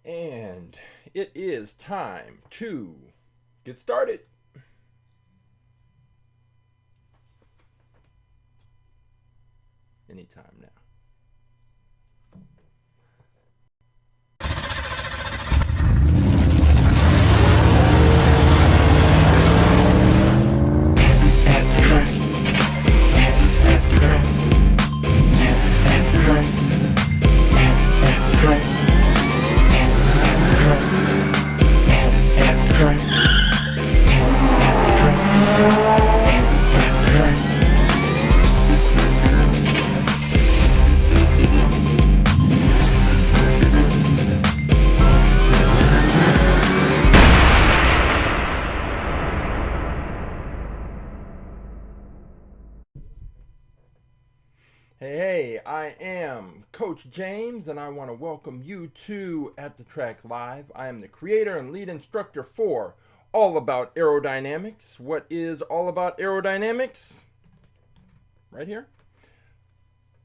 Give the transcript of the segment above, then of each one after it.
And it is time to get started. Anytime now. Hey, I am Coach James, and I want to welcome you to AtTheTrack.live. I am the creator and lead instructor for All About Aerodynamics. What is All About Aerodynamics? Right here.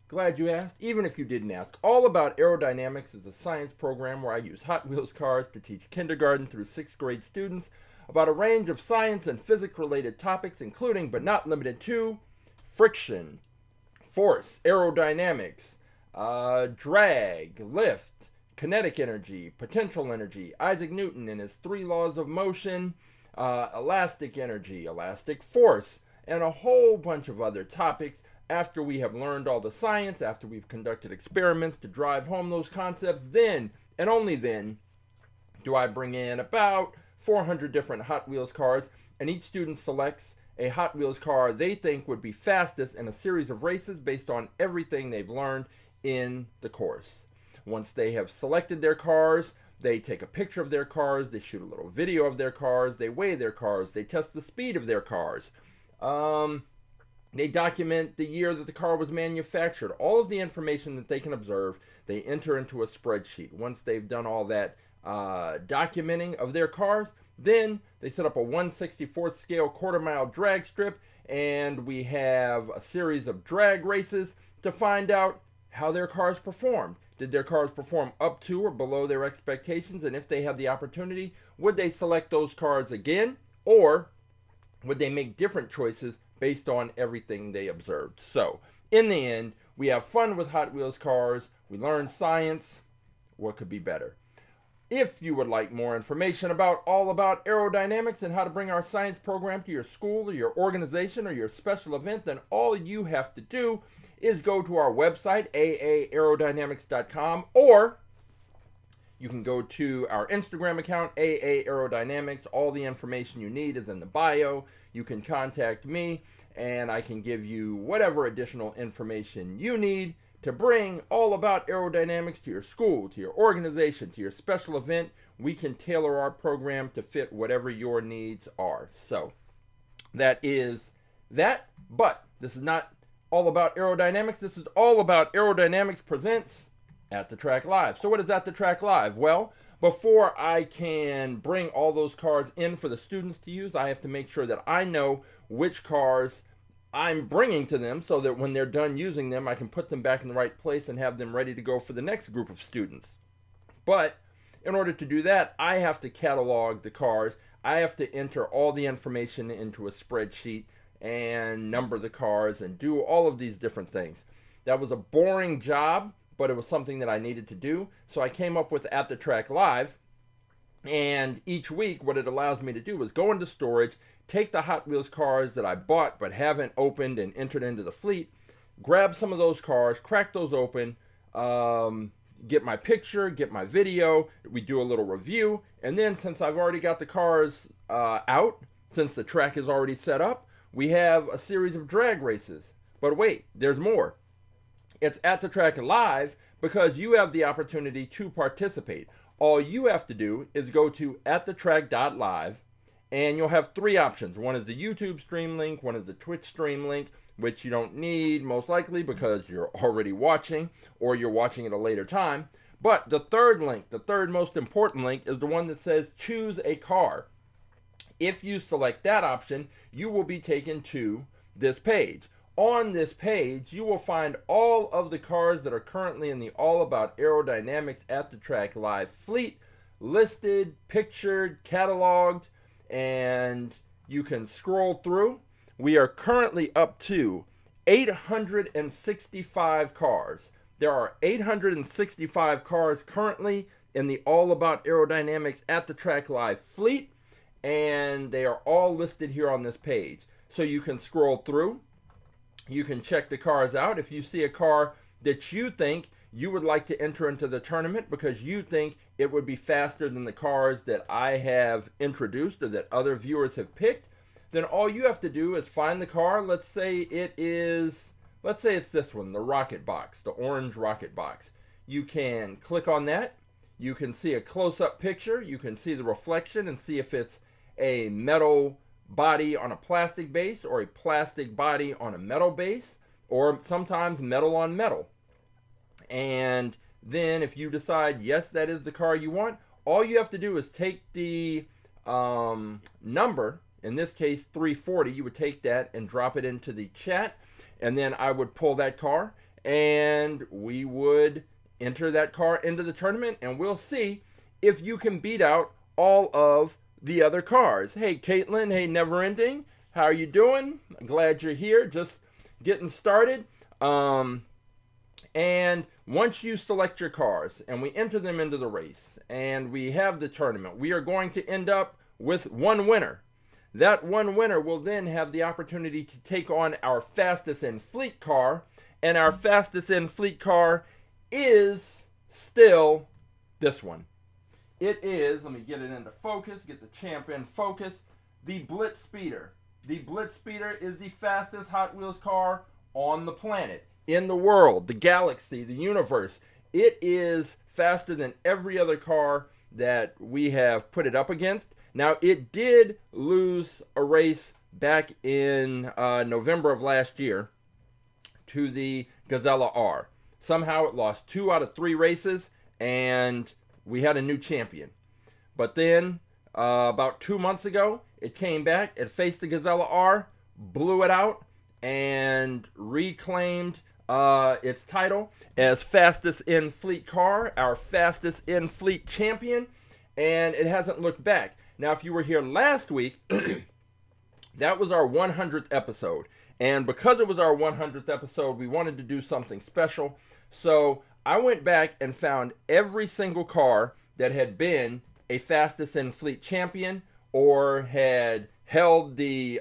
Glad you asked, even if you didn't ask. All About Aerodynamics is a science program where I use Hot Wheels cars to teach kindergarten through 6th grade students about a range of science and physics-related topics, including but not limited to friction, force, aerodynamics, drag, lift, kinetic energy, potential energy, Isaac Newton and his 3 laws of motion, elastic energy, elastic force, and a whole bunch of other topics. After we have learned all the science, after we've conducted experiments to drive home those concepts, then, and only then, do I bring in about 400 different Hot Wheels cars, and each student selects a Hot Wheels car they think would be fastest in a series of races based on everything they've learned in the course. Once they have selected their cars, they take a picture of their cars, they shoot a little video of their cars, they weigh their cars, they test the speed of their cars. They document the year that the car was manufactured. All of the information that they can observe, they enter into a spreadsheet. Once they've done all that documenting of their cars, then they set up a 1/64th scale quarter-mile drag strip, and we have a series of drag races to find out how their cars performed. Did their cars perform up to or below their expectations? And if they had the opportunity, would they select those cars again? Or would they make different choices based on everything they observed? So, in the end, we have fun with Hot Wheels cars. We learn science. What could be better? If you would like more information about All About Aerodynamics and how to bring our science program to your school or your organization or your special event, then all you have to do is go to our website, aaAerodynamics.com, or you can go to our Instagram account, aaAerodynamics. All the information you need is in the bio. You can contact me, and I can give you whatever additional information you need to bring All About Aerodynamics to your school, to your organization, to your special event. We can tailor our program to fit whatever your needs are. So that is that. But this is not all about aerodynamics. This is All About Aerodynamics presents AtTheTrack.live. So what is AtTheTrack.live? Well, before I can bring all those cars in for the students to use, I have to make sure that I know which cars I'm bringing to them so that when they're done using them, I can put them back in the right place and have them ready to go for the next group of students. But in order to do that, I have to catalog the cars. I have to enter all the information into a spreadsheet and number the cars and do all of these different things. That was a boring job, but it was something that I needed to do. So I came up with AtTheTrack.live, and each week what it allows me to do is go into storage, take the Hot Wheels cars that I bought but haven't opened and entered into the fleet, grab some of those cars, crack those open, get my picture, get my video, we do a little review, and then since I've already got the cars out, since the track is already set up, we have a series of drag races. But wait, there's more. It's AtTheTrack.live because you have the opportunity to participate. All you have to do is go to AtTheTrack.live, and you'll have 3 options. One is the YouTube stream link, one is the Twitch stream link, which you don't need most likely because you're already watching or you're watching at a later time. But the third link, the third most important link, is the one that says choose a car. If you select that option, you will be taken to this page. On this page, you will find all of the cars that are currently in the All About Aerodynamics AtTheTrack.live fleet listed, pictured, cataloged, and you can scroll through. We are currently up to 865 cars. There are 865 cars currently in the All About Aerodynamics at the Track Live fleet, and they are all listed here on this page. So you can scroll through, you can check the cars out. If you see a car that you think you would like to enter into the tournament because you think it would be faster than the cars that I have introduced or that other viewers have picked, then all you have to do is find the car. Let's say it's this one, the Rocket Box, the orange Rocket Box. You can click on that. You can see a close-up picture. You can see the reflection and see if it's a metal body on a plastic base or a plastic body on a metal base, or sometimes metal on metal. And then if you decide, yes, that is the car you want, all you have to do is take the number, in this case 340, you would take that and drop it into the chat, and then I would pull that car and we would enter that car into the tournament, and we'll see if you can beat out all of the other cars. Hey Caitlin, hey Neverending, how are you doing? I'm glad you're here, just getting started. And once you select your cars and we enter them into the race and we have the tournament, we are going to end up with one winner. That one winner will then have the opportunity to take on our fastest in fleet car, and our fastest in fleet car is still this one. It is, let me get it into focus, get the champ in focus, the BlitzSpeeder. The BlitzSpeeder is the fastest Hot Wheels car on the planet, in the world, the galaxy, the universe. It is faster than every other car that we have put it up against. Now, it did lose a race back in November of last year to the Gazella R. Somehow it lost 2 out of 3 races, and we had a new champion. But then, about 2 months ago, it came back, it faced the Gazella R, blew it out, and reclaimed its title as fastest in fleet car, our fastest in fleet champion, and it hasn't looked back. Now, if you were here last week, that was our 100th episode. And because it was our 100th episode, we wanted to do something special. So I went back and found every single car that had been a fastest in fleet champion or had held the,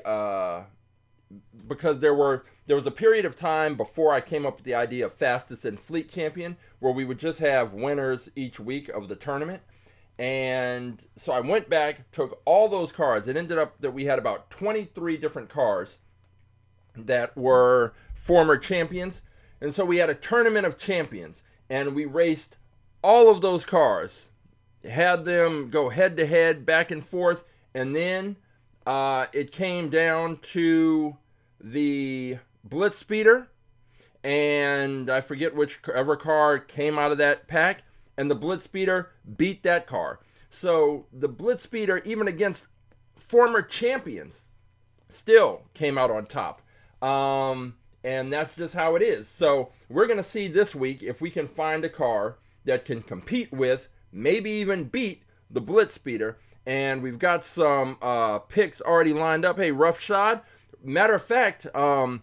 because there was a period of time before I came up with the idea of fastest in fleet champion where we would just have winners each week of the tournament. And so I went back, took all those cars. It ended up that we had about 23 different cars that were former champions. And so we had a tournament of champions, and we raced all of those cars, had them go head to head, back and forth, and then it came down to the BlitzSpeeder, and I forget whichever car came out of that pack, and the BlitzSpeeder beat that car. So the BlitzSpeeder, even against former champions, still came out on top. And that's just how it is. So we're going to see this week if we can find a car that can compete with, maybe even beat, the BlitzSpeeder. And we've got some picks already lined up. Hey, Roughshod. Matter of fact, I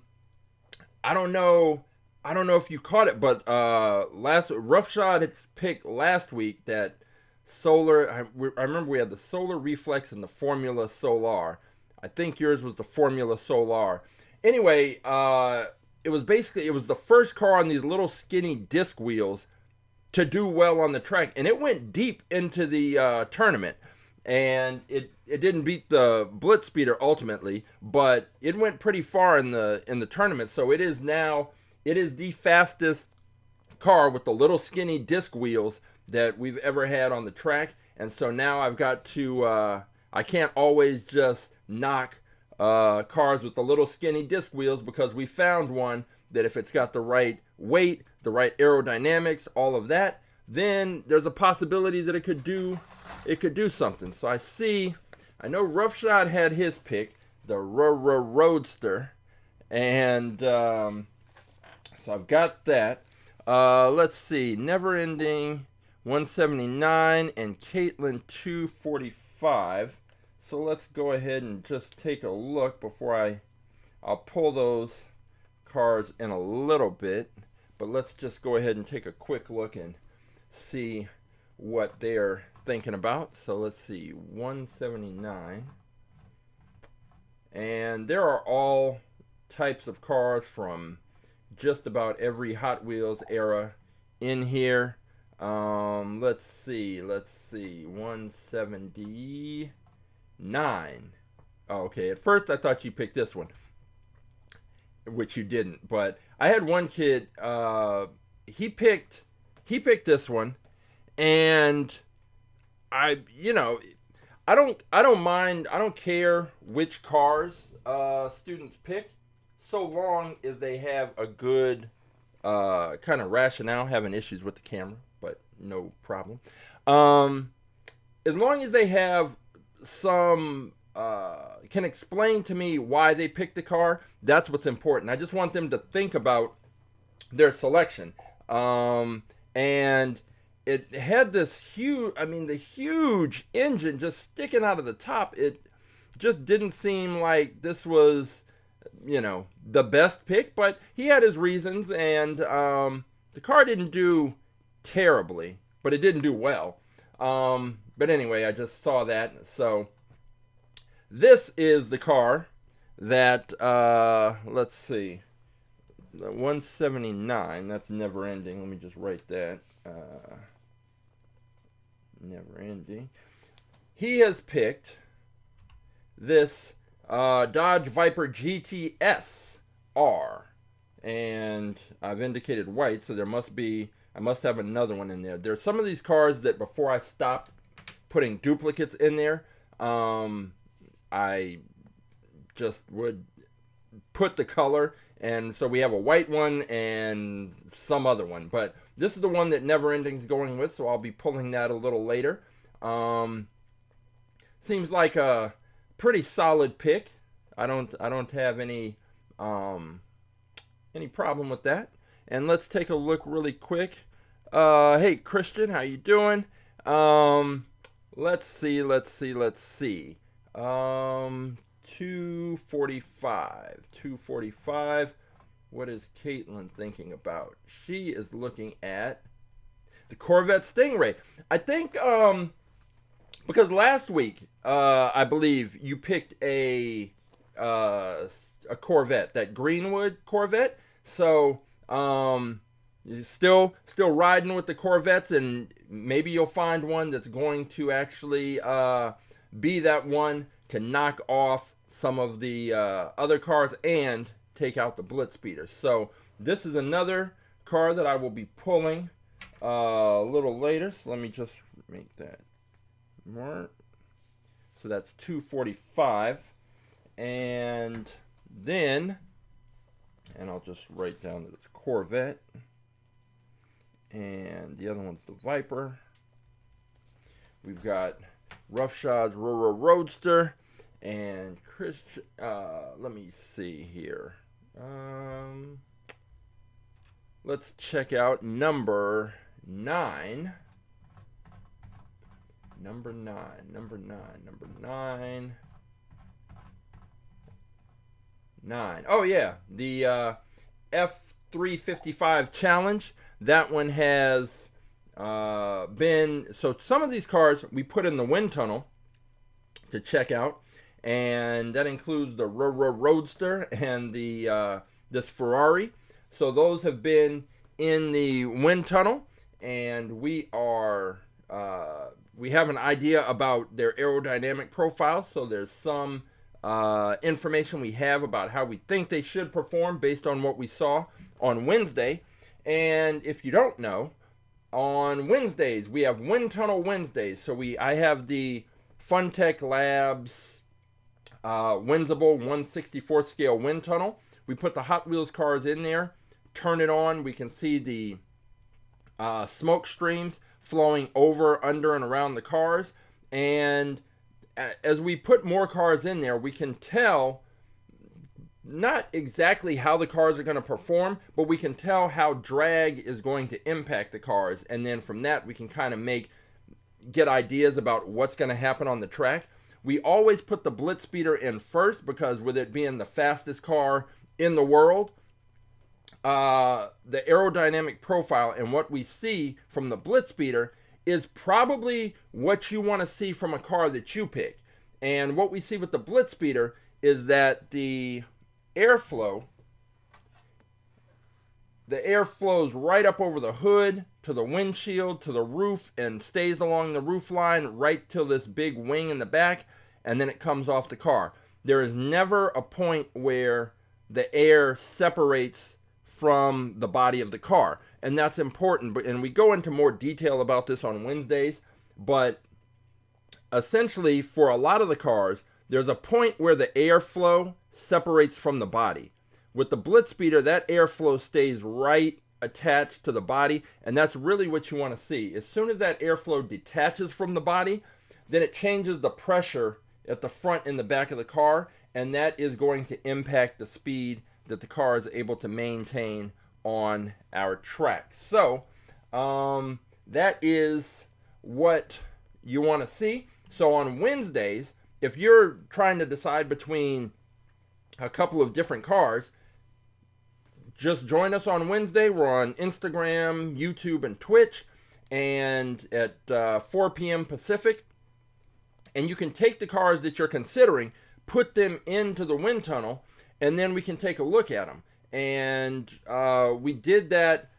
don't know if you caught it, but Roughshod had picked last week that Solar. I remember we had the Solar Reflex and the Formula Solar. I think yours was the Formula Solar. Anyway, it was the first car on these little skinny disc wheels to do well on the track, and it went deep into the tournament. And it didn't beat the BlitzSpeeder ultimately, but it went pretty far in the tournament. So it is the fastest car with the little skinny disc wheels that we've ever had on the track. And so now I've got to I can't always just knock cars with the little skinny disc wheels, because we found one that if it's got the right weight, the right aerodynamics, all of that, then there's a possibility that it could do something. So I know Roughshod had his pick, the Rrroadster, and so I've got that. Let's see, Neverending 179, and Caitlin 245. So let's go ahead and just take a look before I'll pull those cars in a little bit. But let's just go ahead and take a quick look and see what they're thinking about. So let's see, 179. And there are all types of cars from just about every Hot Wheels era in here. Let's see, 179. Oh, okay, at first I thought you picked this one, which you didn't. But I had one kid, he picked this one, and I don't mind, I don't care which cars students pick, so long as they have a good kind of rationale. Having issues with the camera, but no problem. As long as they have some can explain to me why they picked the car, that's what's important. I just want them to think about their selection. And it had this huge, the huge engine just sticking out of the top. It just didn't seem like this was, the best pick, but he had his reasons, and the car didn't do terribly, but it didn't do well. But anyway, I just saw that. So this is the car that, let's see, the 179, that's never ending. Let me just write that. Never ending. He has picked this Dodge Viper GTS-R, and I've indicated white, so I must have another one in there. There's some of these cars that before I stopped putting duplicates in there, I just would put the color, and so we have a white one and some other one, but this is the one that Never Ending's going with, so I'll be pulling that a little later. Seems like a pretty solid pick. I don't have any problem with that. And let's take a look really quick. Hey Christian, how you doing? Let's see. 245. What is Caitlin thinking about? She is looking at the Corvette Stingray. I think because last week I believe you picked a Corvette, that Greenwood Corvette. So you're still riding with the Corvettes, and maybe you'll find one that's going to actually be that one to knock off some of the other cars and take out the BlitzSpeeder. So this is another car that I will be pulling a little later. So let me just make that more. So that's 245, and then, and I'll just write down that it's Corvette, and the other one's the Viper. We've got Roughshods Rrroadster, and let me see here. Let's check out number 9. Number 9. Oh yeah, the F355 Challenge. That one has been, so some of these cars we put in the wind tunnel to check out, and that includes the Rrroadster and the this Ferrari. So those have been in the wind tunnel, and we are we have an idea about their aerodynamic profile. So there's some information we have about how we think they should perform based on what we saw on Wednesday. And if you don't know, on Wednesdays we have Wind Tunnel Wednesdays. So I have the Funtech Labs Winsible 1/64 scale wind tunnel. We put the Hot Wheels cars in there, turn it on, we can see the smoke streams flowing over, under, and around the cars. And as we put more cars in there, we can tell not exactly how the cars are going to perform, but we can tell how drag is going to impact the cars, and then from that we can kind of get ideas about what's going to happen on the track. We always put the BlitzSpeeder in first because with it being the fastest car in the world, the aerodynamic profile and what we see from the BlitzSpeeder is probably what you want to see from a car that you pick. And what we see with the BlitzSpeeder is that the air flows right up over the hood, to the windshield, to the roof, and stays along the roof line right till this big wing in the back, and then it comes off the car. There is never a point where the air separates from the body of the car, and that's important. And we go into more detail about this on Wednesdays, but essentially for a lot of the cars, there's a point where the airflow separates from the body. With the BlitzSpeeder, that airflow stays right attached to the body, and that's really what you want to see. As soon as that airflow detaches from the body, then it changes the pressure at the front and the back of the car, and that is going to impact the speed that the car is able to maintain on our track. So that is what you want to see. So on Wednesdays, if you're trying to decide between a couple of different cars, just join us on Wednesday. We're on Instagram, YouTube, and Twitch, and at 4 p.m. Pacific. And you can take the cars that you're considering, put them into the wind tunnel, and then we can take a look at them. And we did that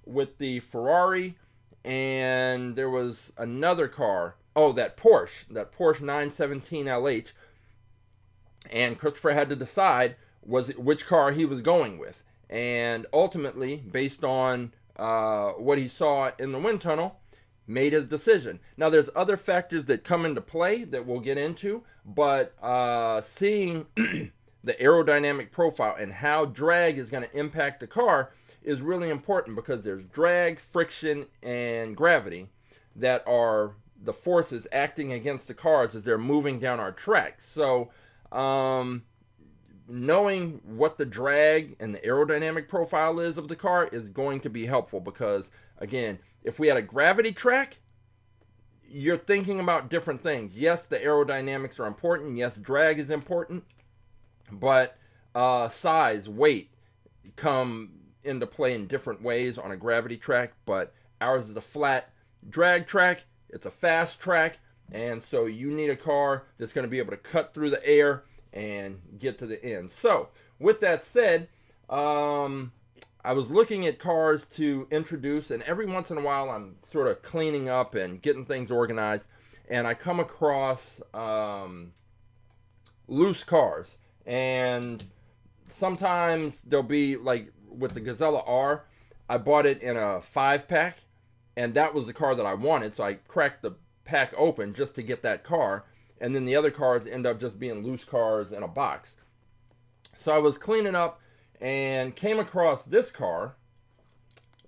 with the Ferrari, and there was another car. Oh, that Porsche 917 LH. And Christopher had to decide which car he was going with. And ultimately, based on what he saw in the wind tunnel, made his decision. Now, there's other factors that come into play that we'll get into, but seeing the aerodynamic profile and how drag is going to impact the car is really important, because there's drag, friction, and gravity that are the forces acting against the cars as they're moving down our track. So knowing what the drag and the aerodynamic profile is of the car is going to be helpful, because again, if we had a gravity track, you're thinking about different things. Yes, the aerodynamics are important. Yes, drag is important, but size, weight come into play in different ways on a gravity track. But ours is a flat drag track. It's a fast track, and so you need a car that's going to be able to cut through the air and get to the end. So with that said, I was looking at cars to introduce, and every once in a while I'm sort of cleaning up and getting things organized, and I come across loose cars. And sometimes there'll be, like with the Gazella R, I bought it in a 5-pack, and that was the car that I wanted, so I cracked the pack open just to get that car, and then the other cars end up just being loose cars in a box. So I was cleaning up and came across this car,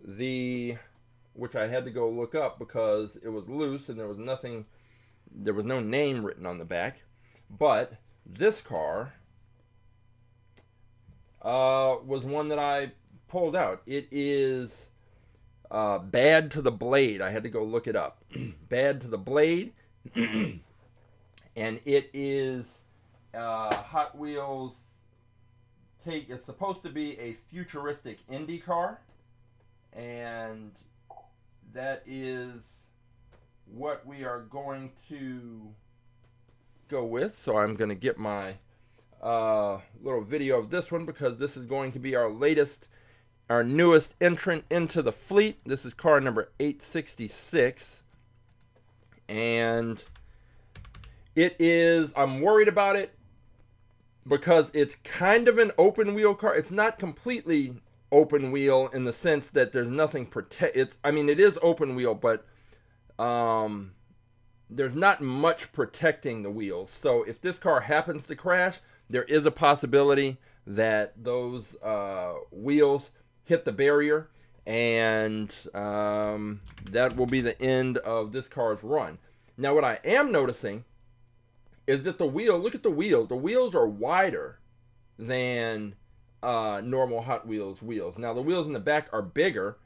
which I had to go look up because it was loose and there was no name written on the back. But this car was one that I pulled out. It is Bad to the Blade. I had to go look it up. Bad to the Blade. And it is Hot Wheels. It's supposed to be a futuristic Indy car, and that is what we are going to go with. So I'm going to get my little video of this one, because this is going to be our newest entrant into the fleet. This is car number 866, and I'm worried about it because it's kind of an open wheel car. It's not completely open wheel in the sense that there's nothing it is open wheel, but there's not much protecting the wheels. So if this car happens to crash, there is a possibility that those wheels hit the barrier, and that will be the end of this car's run. Now, what I am noticing is that look at the wheels. The wheels are wider than normal Hot Wheels wheels. Now the wheels in the back are bigger.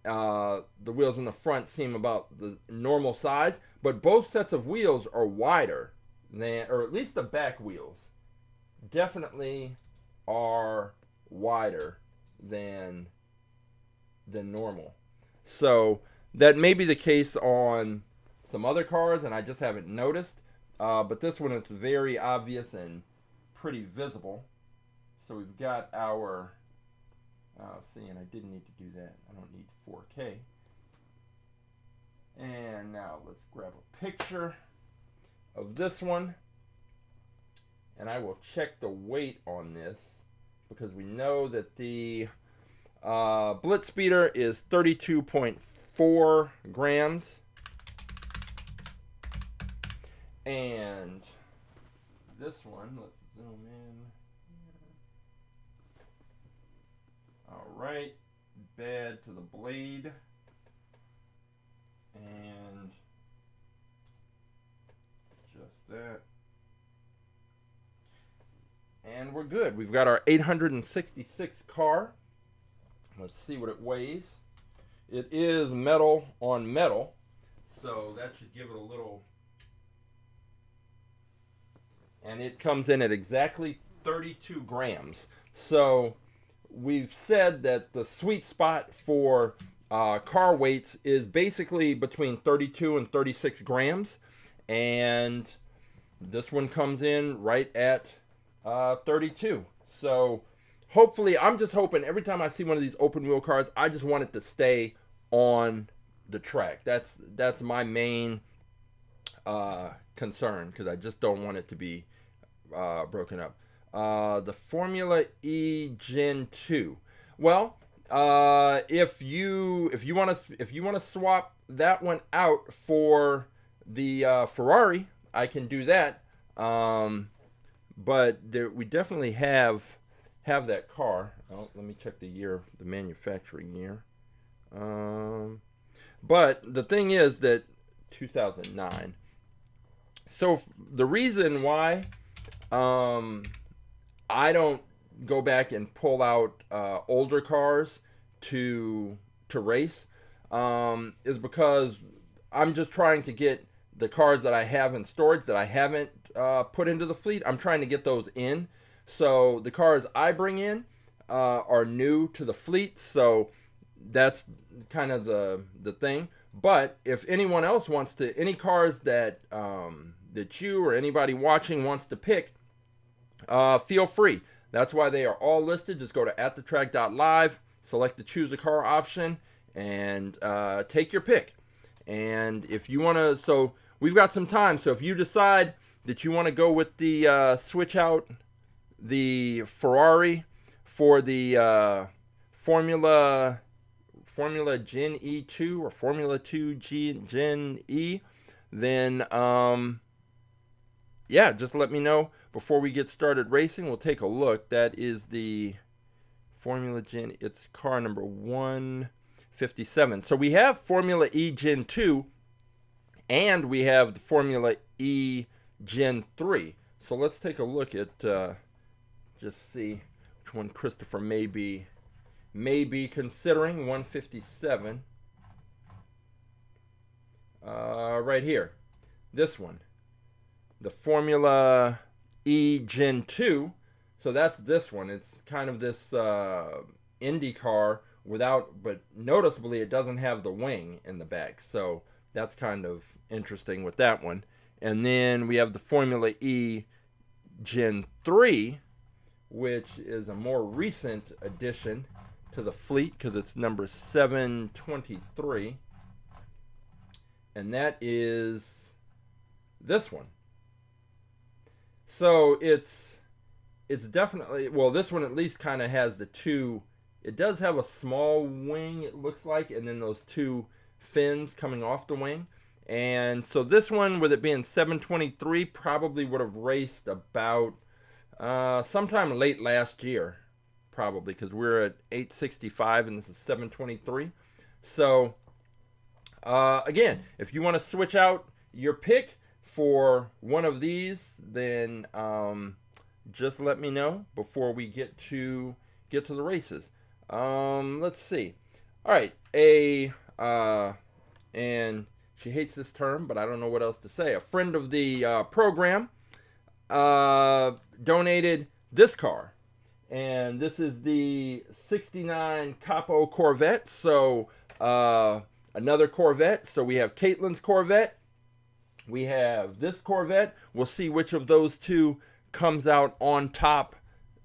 The wheels in the front seem about the normal size, but both sets of wheels are wider than, or at least the back wheels definitely are wider than normal. So that may be the case on some other cars, and I just haven't noticed. But this one is very obvious and pretty visible. So we've got our, see, and I didn't need to do that. I don't need 4K. And now let's grab a picture of this one. And I will check the weight on this, because we know that the BlitzSpeeder is 32.4 grams. And this one, let's zoom in. Alright, bad to the blade. And just that. And we're good. We've got our 866 car. Let's see what it weighs. It is metal on metal, so that should give it a little. And it comes in at exactly 32 grams. So we've said that the sweet spot for car weights is basically between 32 and 36 grams. And this one comes in right at 32. So hopefully, I'm just hoping every time I see one of these open wheel cars, I just want it to stay on the track. That's my main concern, because I just don't want it to be broken up. The Formula E Gen 2. Well, if you want to swap that one out for the Ferrari, I can do that. But we definitely have that car. Oh, let me check the year, the manufacturing year. But the thing is that 2009. So the reason why I don't go back and pull out older cars to race is because I'm just trying to get the cars that I have in storage that I haven't put into the fleet. I'm trying to get those in. So the cars I bring in are new to the fleet. So that's kind of the thing. But if anyone else wants to, any cars that that you or anybody watching wants to pick, feel free. That's why they are all listed. Just go to AtTheTrack.live, select the choose a car option, and take your pick. And if you want to, so we've got some time. So if you decide that you want to go with the switch out the Ferrari for the Formula Gen E2 or Formula 2 Gen E, then yeah, just let me know before we get started racing. We'll take a look. That is the Formula Gen. It's car number 157. So we have Formula E Gen 2 and we have the Formula E Gen 3. So let's take a look at just see which one Christopher may be considering. 157. Right here. This one. The Formula E Gen 2. So that's this one. It's kind of this Indy car without, but noticeably it doesn't have the wing in the back. So that's kind of interesting with that one. And then we have the Formula E Gen 3, which is a more recent addition to the fleet because it's number 723. And that is this one. So it's definitely, well, this one at least kind of has the two. It does have a small wing, it looks like, and then those two fins coming off the wing. And so this one, with it being 723, probably would have raced about sometime late last year, probably, because we're at 865 and this is 723. So again, if you want to switch out your pick for one of these, then just let me know before we get to the races. Let's see. All right, and she hates this term, but I don't know what else to say. A friend of the program donated this car, and this is the '69 Copo Corvette. So another Corvette. So we have Caitlin's Corvette. We have this Corvette. We'll see which of those two comes out on top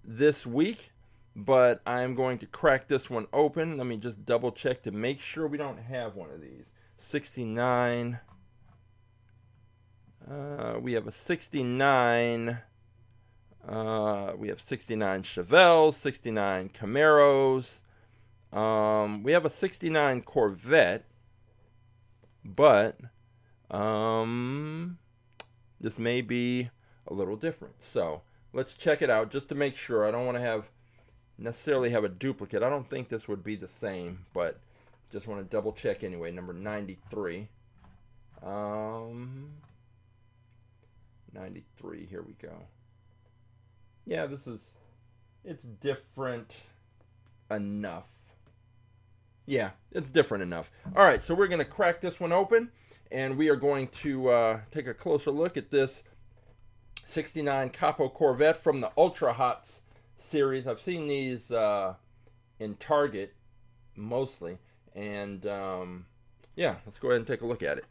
this week. But I'm going to crack this one open. Let me just double check to make sure we don't have one of these. 69. We have a 69. We have 69 Chevelles, 69 Camaros. We have a 69 Corvette. But this may be a little different. So let's check it out just to make sure. I don't want to necessarily have a duplicate. I don't think this would be the same, but just want to double check anyway. Number 93. 93, here we go. Yeah, it's different enough. Yeah, it's different enough. All right, so we're going to crack this one open, and we are going to take a closer look at this 69 Copo Corvette from the Ultra Hots series. I've seen these in Target mostly, and yeah, let's go ahead and take a look at it.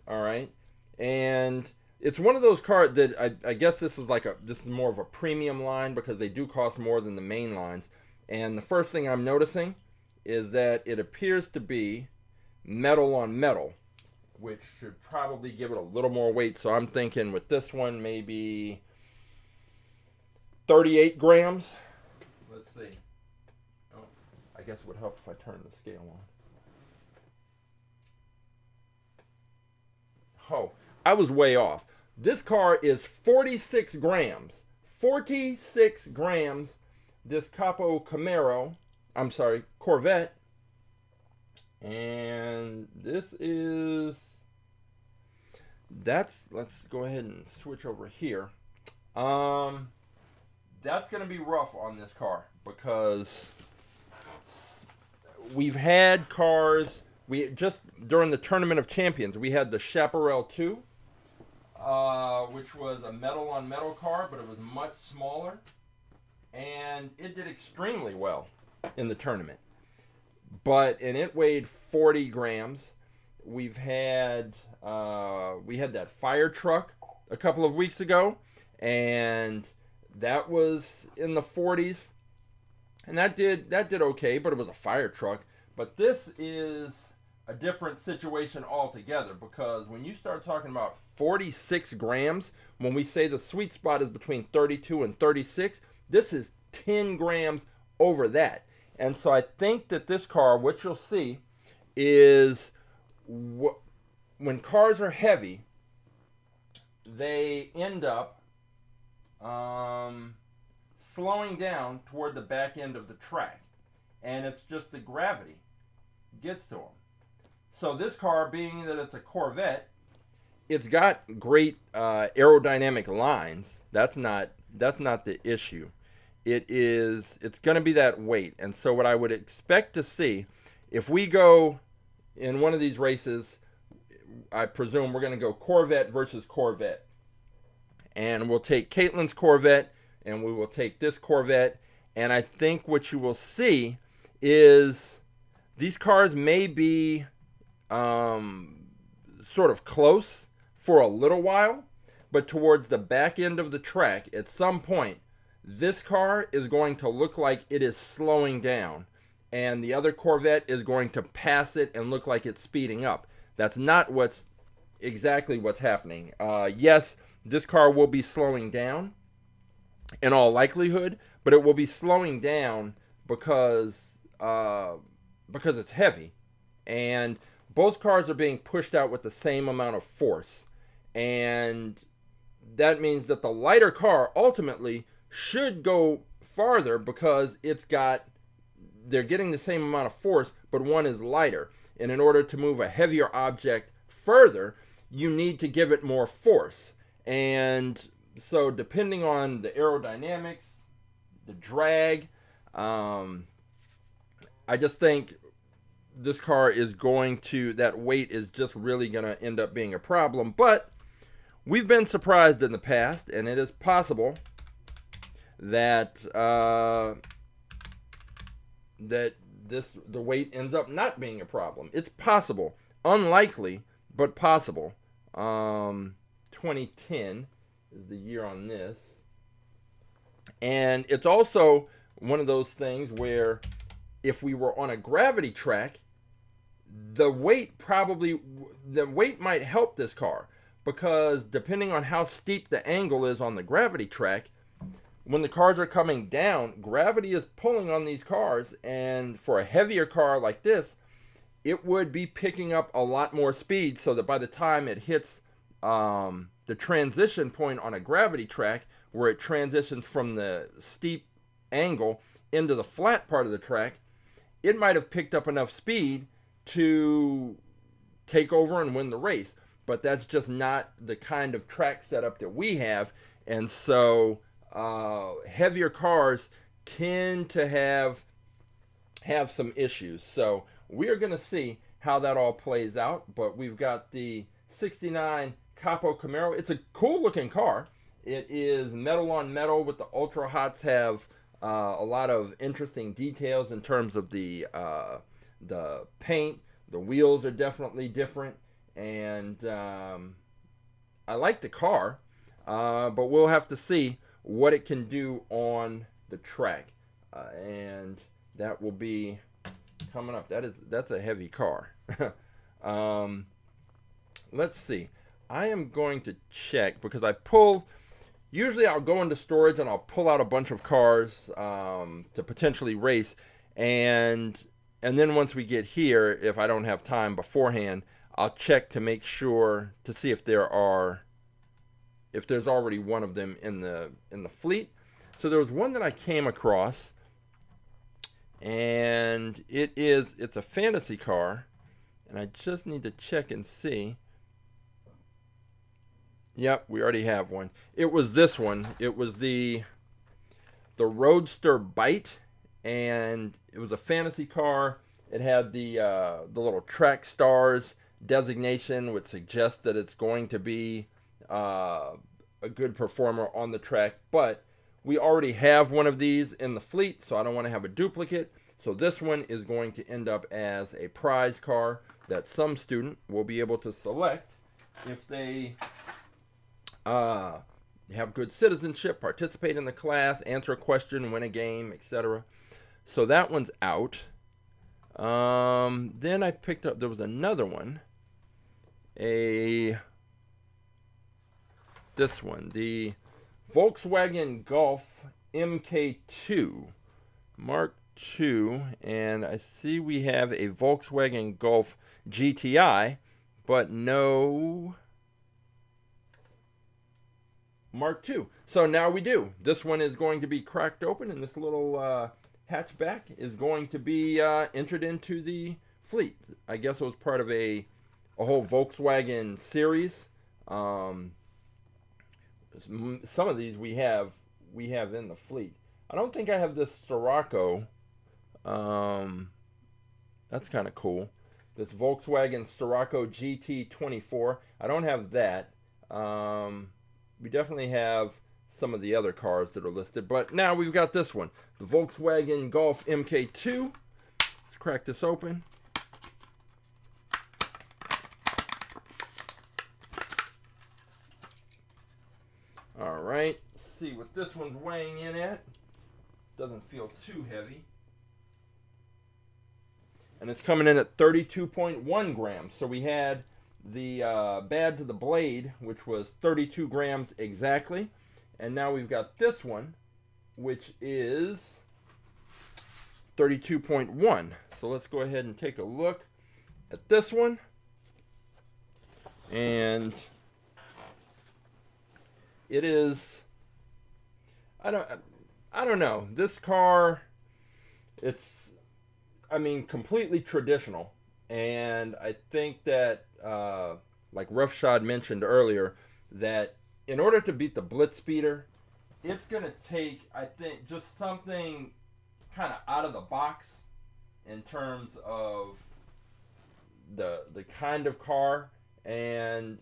All right, and it's one of those cars that I guess this is more of a premium line because they do cost more than the main lines. And the first thing I'm noticing is that it appears to be metal on metal, which should probably give it a little more weight. So I'm thinking with this one, maybe 38 grams. Let's see. Oh, I guess it would help if I turn the scale on. Oh, I was way off. This car is 46 grams. 46 grams. This Copo Corvette. And this is, let's go ahead and switch over here. That's going to be rough on this car because we've had cars, just during the Tournament of Champions, we had the Chaparral 2, which was a metal on metal car, but it was much smaller, and it did extremely well in the tournament. And it weighed 40 grams. We had that fire truck a couple of weeks ago, and that was in the 40s, and that did okay, but it was a fire truck. But this is a different situation altogether, because when you start talking about 46 grams, when we say the sweet spot is between 32 and 36, this is 10 grams over that. And so I think that this car, what you'll see is when cars are heavy, they end up slowing down toward the back end of the track. And it's just the gravity gets to them. So this car, being that it's a Corvette, it's got great aerodynamic lines. That's not the issue. It's going to be that weight. And so what I would expect to see, if we go in one of these races, I presume we're going to go Corvette versus Corvette. And we'll take Caitlin's Corvette, and we will take this Corvette. And I think what you will see is these cars may be sort of close for a little while, but towards the back end of the track, at some point, this car is going to look like it is slowing down, and the other Corvette is going to pass it and look like it's speeding up. That's not exactly what's happening. Yes, this car will be slowing down in all likelihood, but it will be slowing down because it's heavy, and both cars are being pushed out with the same amount of force, and that means that the lighter car ultimately should go farther because they're getting the same amount of force, but one is lighter. And in order to move a heavier object further, you need to give it more force. And so depending on the aerodynamics, the drag, I just think this car is going to, that weight is just really going to end up being a problem. But we've been surprised in the past, and it is possible that the weight ends up not being a problem. It's possible, unlikely, but possible. 2010 is the year on this, and it's also one of those things where if we were on a gravity track, the weight might help this car, because depending on how steep the angle is on the gravity track, when the cars are coming down, gravity is pulling on these cars, and for a heavier car like this, it would be picking up a lot more speed, so that by the time it hits the transition point on a gravity track, where it transitions from the steep angle into the flat part of the track, it might have picked up enough speed to take over and win the race. But that's just not the kind of track setup that we have, and so heavier cars tend to have some issues. So we are going to see how that all plays out. But we've got the 69 Copo Camaro. It's a cool looking car. It is metal on metal, with the Ultra Hots have a lot of interesting details in terms of the paint. The wheels are definitely different, and I like the car, but we'll have to see what it can do on the track, and that will be coming up. That's a heavy car. Let's see. I am going to check, because usually I'll go into storage and I'll pull out a bunch of cars to potentially race, and then once we get here, if I don't have time beforehand, I'll check to make sure to see if there's already one of them in the fleet. So there was one that I came across, and it's a fantasy car, and I just need to check and see. Yep, we already have one. It was this one. It was the Rrroadster Bite, and it was a fantasy car. It had the little track stars designation, which suggests that it's going to be a good performer on the track. But we already have one of these in the fleet, so I don't want to have a duplicate. So this one is going to end up as a prize car that some student will be able to select if they have good citizenship, participate in the class, answer a question, win a game, etc. So that one's out. Then I picked up, there was another one, this one, the Volkswagen Golf MK2 Mark II, and I see we have a Volkswagen Golf GTI, but no Mark II. So now we do. This one is going to be cracked open, and this little hatchback is going to be entered into the fleet. I guess it was part of a whole Volkswagen series. Some of these we have in the fleet. I don't think I have this Scirocco. That's kind of cool. This Volkswagen Scirocco GT24. I don't have that. We definitely have some of the other cars that are listed, but now we've got this one, the Volkswagen Golf MK2. Let's crack this open. All right, let's see what this one's weighing in at. Doesn't feel too heavy. And it's coming in at 32.1 grams. So we had the Bad to the Blade, which was 32 grams exactly. And now we've got this one, which is 32.1. So let's go ahead and take a look at this one. And it is, I don't know. This car, it's, I mean, completely traditional. And I think that like Roughshod mentioned earlier, that in order to beat the BlitzSpeeder, it's going to take, I think, just something kind of out of the box in terms of the kind of car. And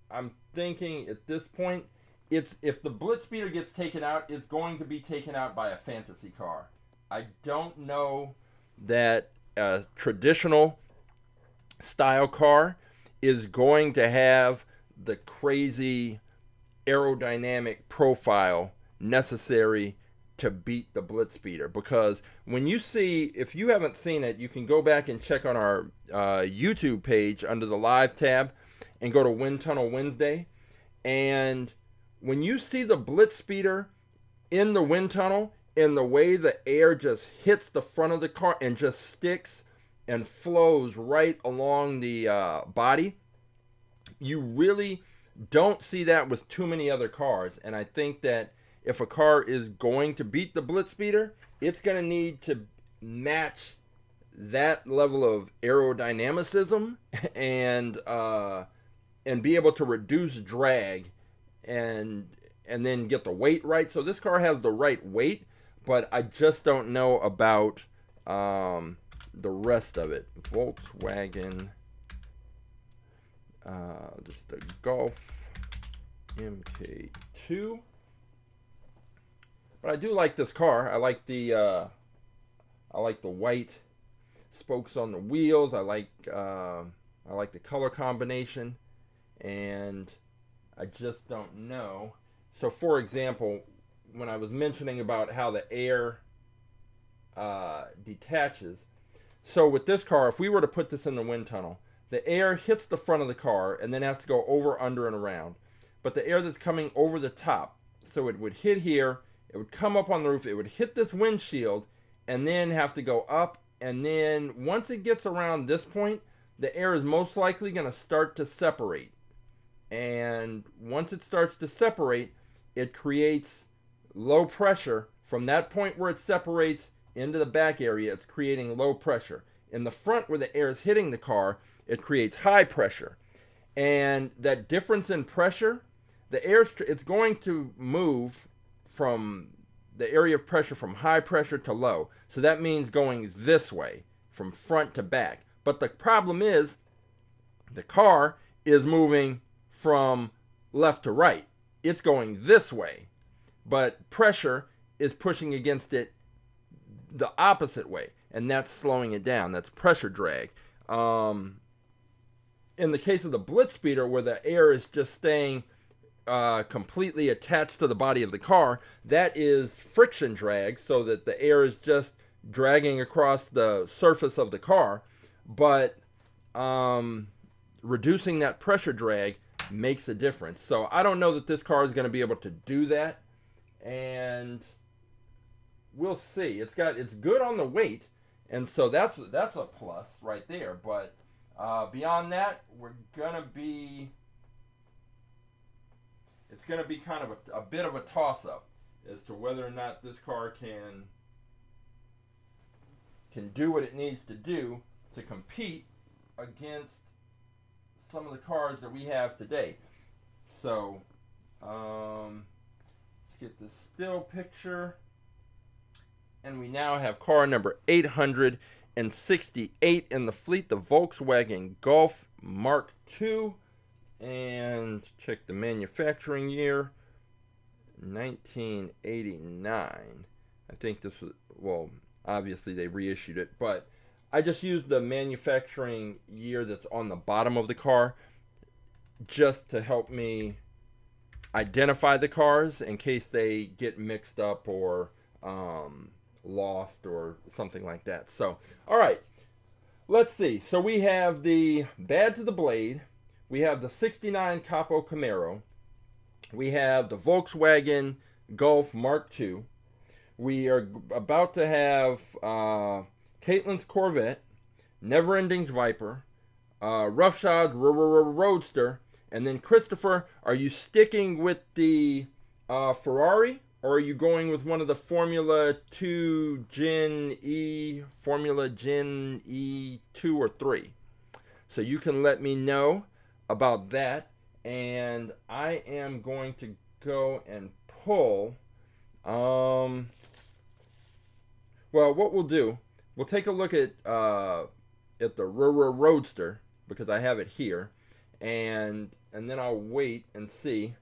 I'm thinking at this point, if the BlitzSpeeder gets taken out, it's going to be taken out by a fantasy car. I don't know that a traditional style car is going to have the crazy aerodynamic profile necessary to beat the BlitzSpeeder. Because when you see, if you haven't seen it, you can go back and check on our YouTube page under the live tab and go to Wind Tunnel Wednesday. And when you see the BlitzSpeeder in the wind tunnel, and the way the air just hits the front of the car and just sticks and flows right along the body, you really don't see that with too many other cars. And I think that if a car is going to beat the BlitzSpeeder, it's going to need to match that level of aerodynamicism and be able to reduce drag and then get the weight right. So this car has the right weight, but I just don't know about the rest of it. Volkswagen, just the Golf MK2. But I do like this car. I like the white spokes on the wheels. I like the color combination, and I just don't know. So, for example, when I was mentioning about how the air detaches, so with this car, if we were to put this in the wind tunnel, the air hits the front of the car and then has to go over, under, and around. But the air that's coming over the top, so it would hit here, it would come up on the roof, it would hit this windshield, and then have to go up, and then once it gets around this point, the air is most likely going to start to separate. And once it starts to separate, it creates low pressure. From that point where it separates into the back area, it's creating low pressure. In the front where the air is hitting the car, it creates high pressure. And that difference in pressure, the air, it's going to move from the area of pressure from high pressure to low. So that means going this way, from front to back. But the problem is, the car is moving from left to right. It's going this way, but pressure is pushing against it the opposite way, and that's slowing it down. That's pressure drag. In the case of the BlitzSpeeder, where the air is just staying completely attached to the body of the car, that is friction drag, so that the air is just dragging across the surface of the car. But reducing that pressure drag makes a difference. So I don't know that this car is going to be able to do that, and we'll see. It's good on the weight, and so that's a plus right there. But beyond that, it's going to be kind of a bit of a toss-up as to whether or not this car can do what it needs to do to compete against some of the cars that we have today. So let's get this still picture, and we now have car number 868 in the fleet, the Volkswagen Golf Mark II, and check the manufacturing year, 1989. I think this was, well, obviously they reissued it, but I just used the manufacturing year that's on the bottom of the car just to help me identify the cars in case they get mixed up or lost or something like that. So, all right, let's see. So we have the Bad to the Blade. We have the 69 Copo Camaro. We have the Volkswagen Golf Mark II. We are about to have Caitlin's Corvette, Never Ending's Viper, Roughshod's Rrroadster, and then Christopher, are you sticking with the Ferrari, or are you going with one of the Formula Gen E 2 or 3? So you can let me know about that, and I am going to go and pull. Well, what we'll do, we'll take a look at the Rrroadster, because I have it here, and then I'll wait and see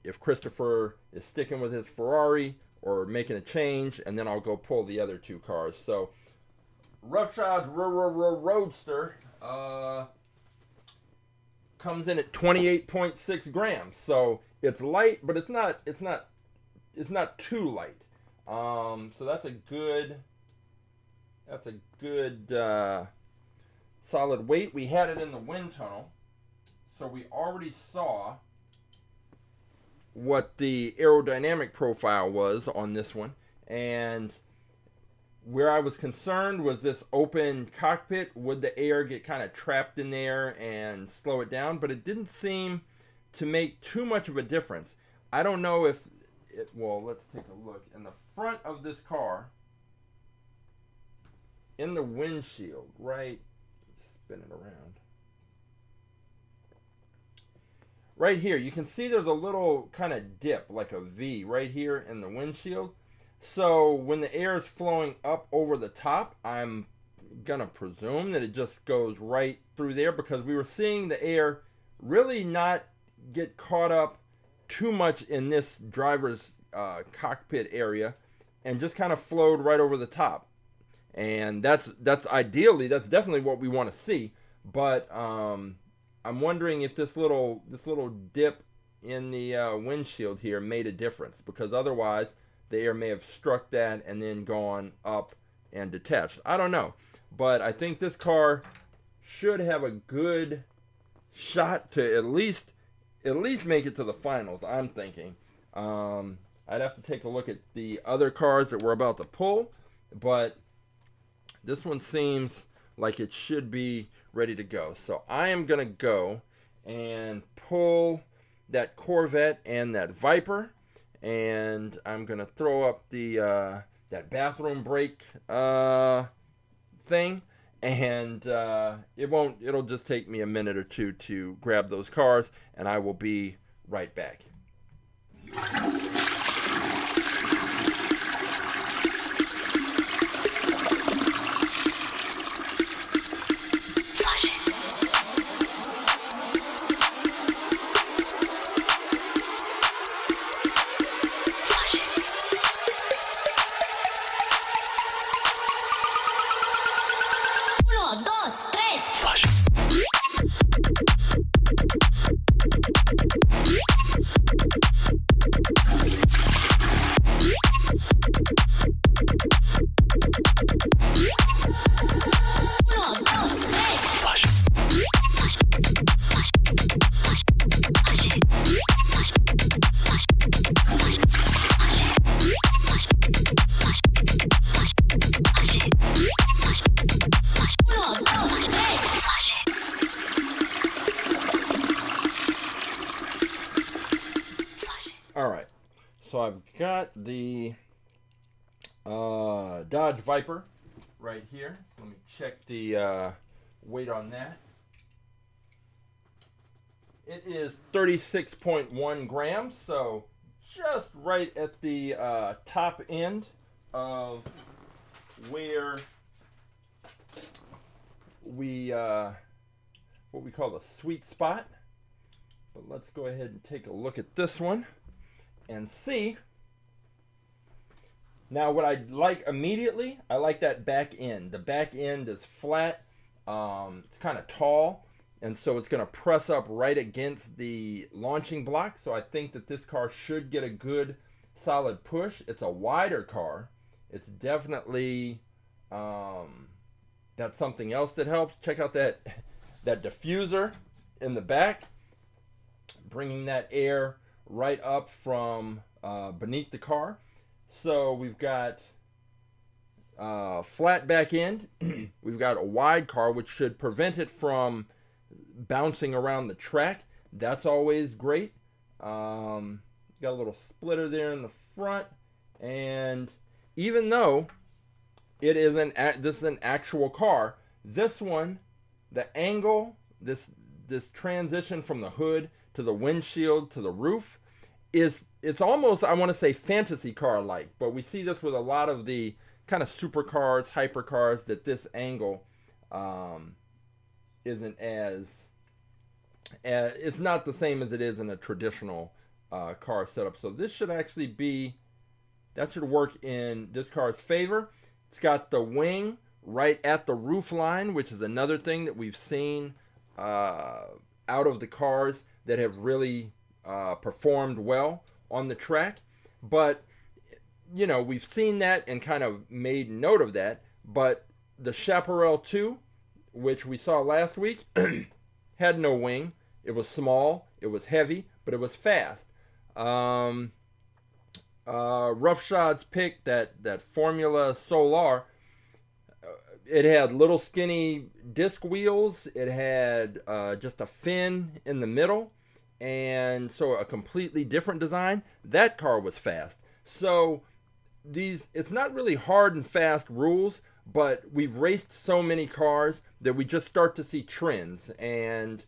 if Christopher is sticking with his Ferrari or making a change, and then I'll go pull the other two cars. So, Roughshods Rrroadster comes in at 28.6 grams. So it's light, but it's not too light. So that's a good solid weight. We had it in the wind tunnel, so we already saw what the aerodynamic profile was on this one, and where I was concerned was this open cockpit. Would the air get kind of trapped in there and slow it down? But it didn't seem to make too much of a difference. I don't know if it, well, let's take a look. In the front of this car, in the windshield, right, spin it around. Right here, you can see there's a little kind of dip, like a V, right here in the windshield. So when the air is flowing up over the top, I'm gonna presume that it just goes right through there, because we were seeing the air really not get caught up too much in this driver's cockpit area, and just kind of flowed right over the top. And that's definitely what we want to see. But I'm wondering if this little dip in the windshield here made a difference, because otherwise the air may have struck that and then gone up and detached. I don't know, but I think this car should have a good shot to at least make it to the finals, I'm thinking. I'd have to take a look at the other cars that we're about to pull, but this one seems like it should be ready to go. So I am going to go and pull that Corvette and that Viper, and I'm going to throw up the that bathroom brake thing, and it'll just take me a minute or two to grab those cars, and I will be right back. Alright, so I've got the Dodge Viper right here. Let me check the weight on that. It is 36.1 grams, so just right at the top end of where we what we call the sweet spot. But let's go ahead and take a look at this one and see. Now, what I like immediately, I like that back end. The back end is flat. It's kind of tall, and so it's going to press up right against the launching block. So I think that this car should get a good solid push. It's a wider car. It's definitely that's something else that helps. Check out that diffuser in the back, bringing that air right up from beneath the car. So we've got flat back end. We've got a wide car, which should prevent it from bouncing around the track. That's always great. Got a little splitter there in the front, and even though it is this is an actual car, this one, the angle this transition from the hood to the windshield to the roof it's almost, I want to say, fantasy car like, but we see this with a lot of the kind of supercars, hypercars, that this angle isn't as it's not the same as it is in a traditional car setup. So this should actually be, that should work in this car's favor. It's got the wing right at the roof line, which is another thing that we've seen out of the cars that have really performed well on the track. But you know, we've seen that and kind of made note of that. But the Chaparral 2, which we saw last week, had no wing. It was small, it was heavy, but it was fast. Roughshod's pick, that Formula Solar, it had little skinny disc wheels. It had just a fin in the middle, and so a completely different design. That car was fast. So it's not really hard and fast rules, but we've raced so many cars that we just start to see trends. And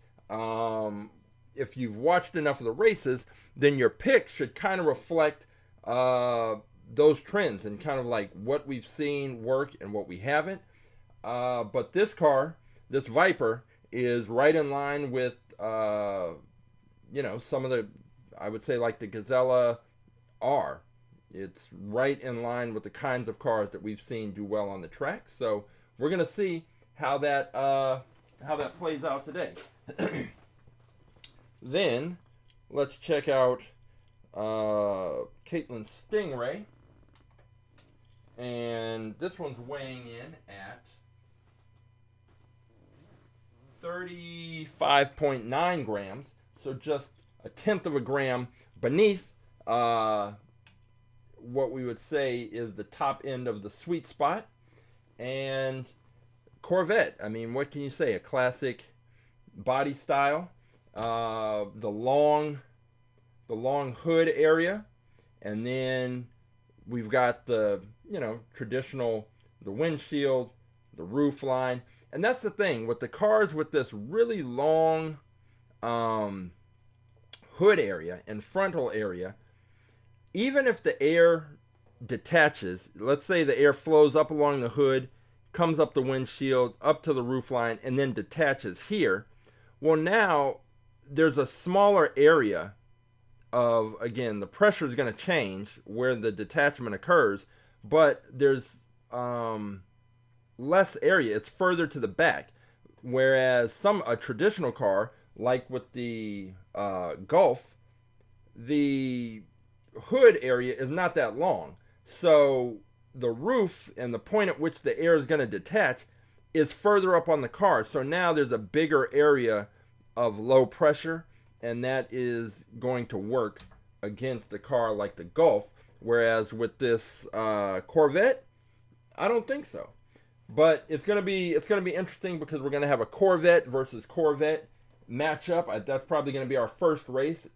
if you've watched enough of the races, then your picks should kind of reflect those trends and kind of like what we've seen work and what we haven't. But this car, this Viper, is right in line with, you know, some of the, I would say, like the Gazella R. It's right in line with the kinds of cars that we've seen do well on the track. So we're going to see how that plays out today. Then let's check out Caitlin's Stingray. And this one's weighing in at 35.9 grams, so just a tenth of a gram beneath what we would say is the top end of the sweet spot. And Corvette, I mean, what can you say? A classic body style. The long hood area, and then we've got the, you know, traditional, the windshield, the roof line. And that's the thing with the cars with this really long hood area and frontal area. Even if the air detaches, let's say the air flows up along the hood, comes up the windshield, up to the roof line, and then detaches here. Well, now there's a smaller area of, again, the pressure is going to change where the detachment occurs, but there's less area. It's further to the back. Whereas a traditional car, like with the Golf, the hood area is not that long. So the roof and the point at which the air is going to detach is further up on the car. So now there's a bigger area of low pressure, and that is going to work against the car like the Golf. Whereas with this Corvette, I don't think so. But it's gonna be interesting because we're gonna have a Corvette versus Corvette matchup. That's probably gonna be our first race.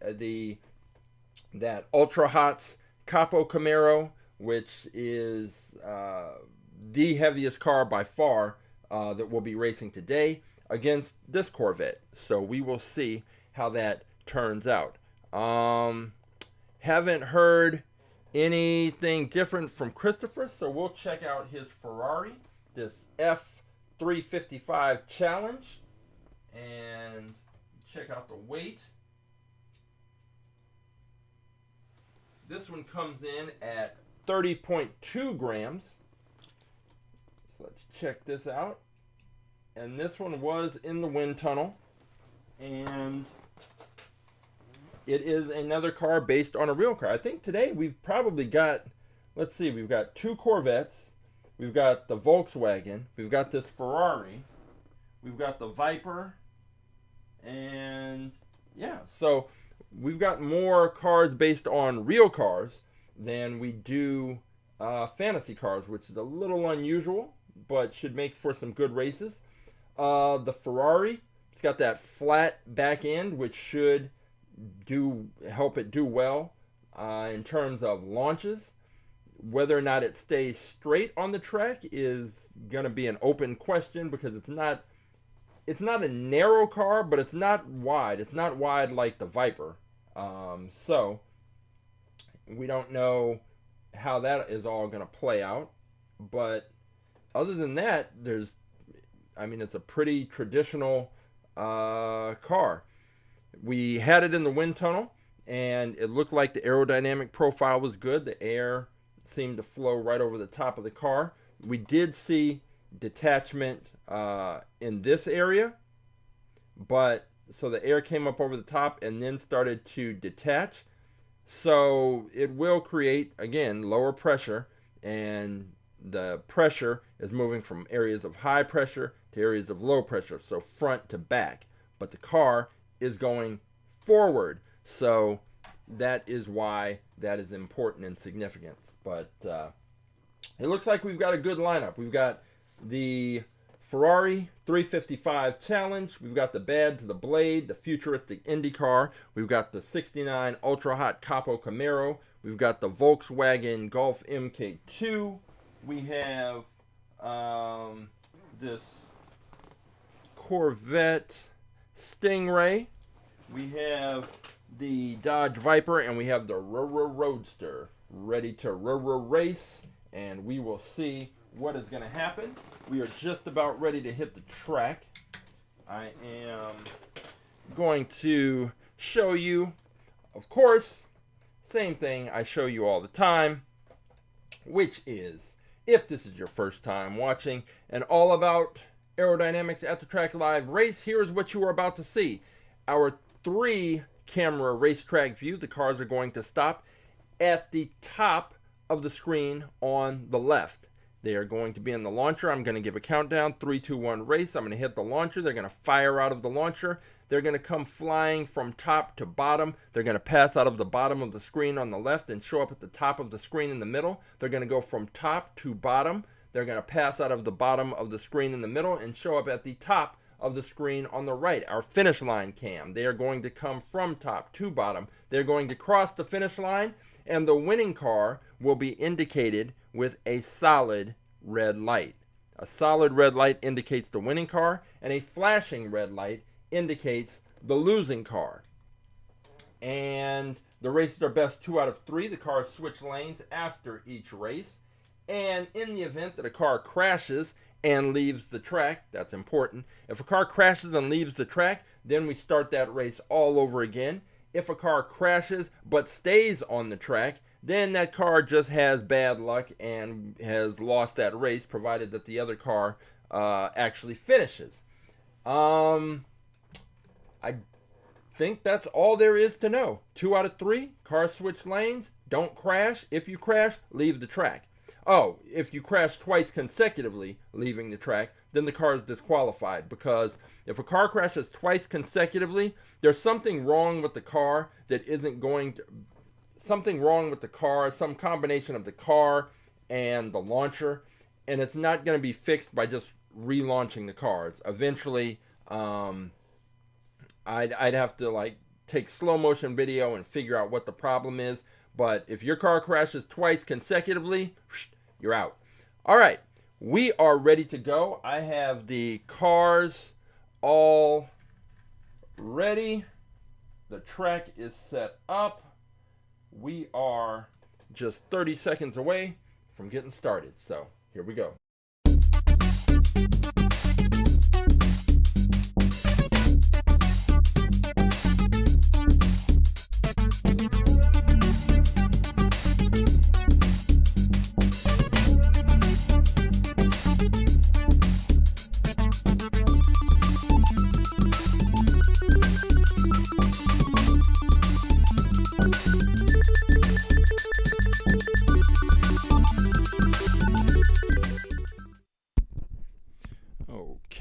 That Ultra Hot's Copo Camaro, which is the heaviest car by far that we'll be racing today, against this Corvette. So we will see how that turns out. Haven't heard anything different from Christopher, so we'll check out his Ferrari, this F355 Challenge, and check out the weight. This one comes in at 30.2 grams. So let's check this out. And this one was in the wind tunnel. And it is another car based on a real car. I think today we've probably got, let's see, we've got two Corvettes. We've got the Volkswagen. We've got this Ferrari. We've got the Viper. And yeah, so we've got more cars based on real cars than we do fantasy cars, which is a little unusual, but should make for some good races. The Ferrari, it's got that flat back end, which should help it do well in terms of launches. Whether or not it stays straight on the track is going to be an open question because it's it's not a narrow car, but it's not wide. It's not wide like the Viper. So we don't know how that is all going to play out. But other than that, it's a pretty traditional car. We had it in the wind tunnel, and it looked like the aerodynamic profile was good. The air seemed to flow right over the top of the car. We did see detachment in this area, but so the air came up over the top and then started to detach. So it will create, again, lower pressure, and the pressure is moving from areas of high pressure to areas of low pressure, so front to back. But the car is going forward, so that is why that is important and significant. But it looks like we've got a good lineup. We've got the Ferrari 355 Challenge. We've got the Bad to the Blade, the futuristic Indy car. We've got the 69 Ultra Hot Capo Camaro. We've got the Volkswagen Golf MK2. We have this Corvette Stingray. We have the Dodge Viper, and we have the Rrroadster ready to race, and we will see what is going to happen. We are just about ready to hit the track. I am going to show you, of course, same thing I show you all the time, which is, if this is your first time watching and all about aerodynamics at the Track Live race, here's what you are about to see. Our 3-camera racetrack view. The cars are going to stop at the top of the screen on the left. They are going to be in the launcher. I'm going to give a countdown, 3, 2, 1, race. I'm going to hit the launcher. They're going to fire out of the launcher. They're going to come flying from top to bottom. They're going to pass out of the bottom of the screen on the left and show up at the top of the screen in the middle. They're going to go from top to bottom. They're going to pass out of the bottom of the screen in the middle and show up at the top of the screen on the right. Our finish line cam. They are going to come from top to bottom. They're going to cross the finish line, and the winning car will be indicated with a solid red light. A solid red light indicates the winning car, and a flashing red light indicates the losing car. And the races are best 2 out of 3. The cars switch lanes after each race. And in the event that a car crashes and leaves the track, that's important. If a car crashes and leaves the track, then we start that race all over again. If a car crashes but stays on the track, then that car just has bad luck and has lost that race, provided that the other car actually finishes. I think that's all there is to know. 2 out of 3, cars switch lanes, don't crash. If you crash, leave the track. Oh, if you crash twice consecutively leaving the track, then the car is disqualified, because if a car crashes twice consecutively, there's something wrong with the car that isn't going to... Something wrong with the car, some combination of the car and the launcher, and it's not going to be fixed by just relaunching the cars. Eventually, I'd have to take slow motion video and figure out what the problem is. But if your car crashes twice consecutively, you're out. All right, we are ready to go. I have the cars all ready. The track is set up. We are just 30 seconds away from getting started. So here we go.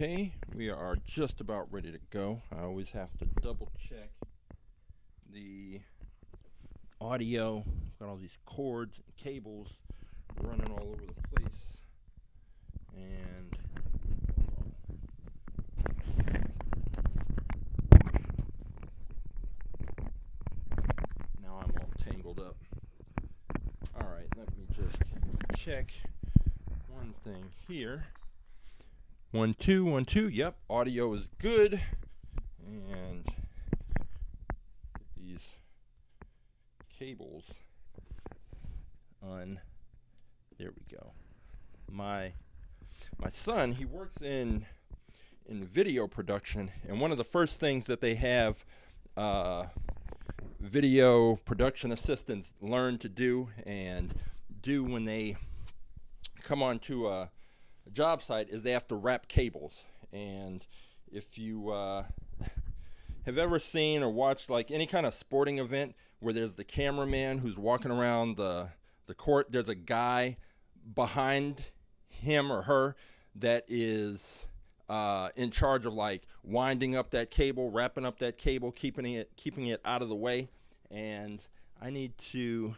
Okay, we are just about ready to go. I always have to double check the audio. Got all these cords and cables running all over the place. And now I'm all tangled up. Alright, let me just check one thing here. 1 2 1 2. Yep, audio is good. And these cables on. There we go. My son, he works in video production, and one of the first things that they have video production assistants learn to do and do when they come onto a job site is they have to wrap cables. And if you have ever seen or watched like any kind of sporting event where there's the cameraman who's walking around the court, there's a guy behind him or her that is in charge of like winding up that cable, wrapping up that cable, keeping it out of the way. And I need to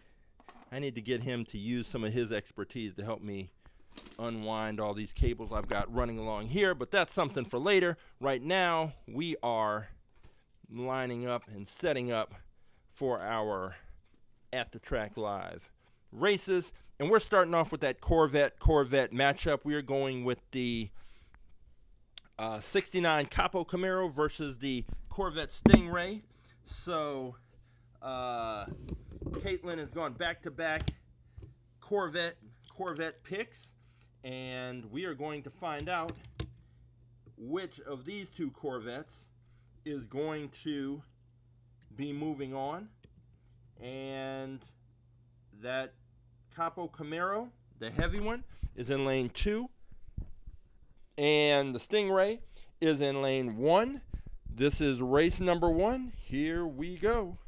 get him to use some of his expertise to help me unwind all these cables I've got running along here, but that's something for later. Right now we are lining up and setting up for our At the Track Live races, and we're starting off with that Corvette matchup. We are going with the 69 Copo Camaro versus the Corvette Stingray. So Caitlin has gone back-to-back Corvette picks, and we are going to find out which of these two Corvettes is going to be moving on. And that Copo Camaro, the heavy one, is in lane 2, and the Stingray is in lane 1. This is race number 1. Here we go.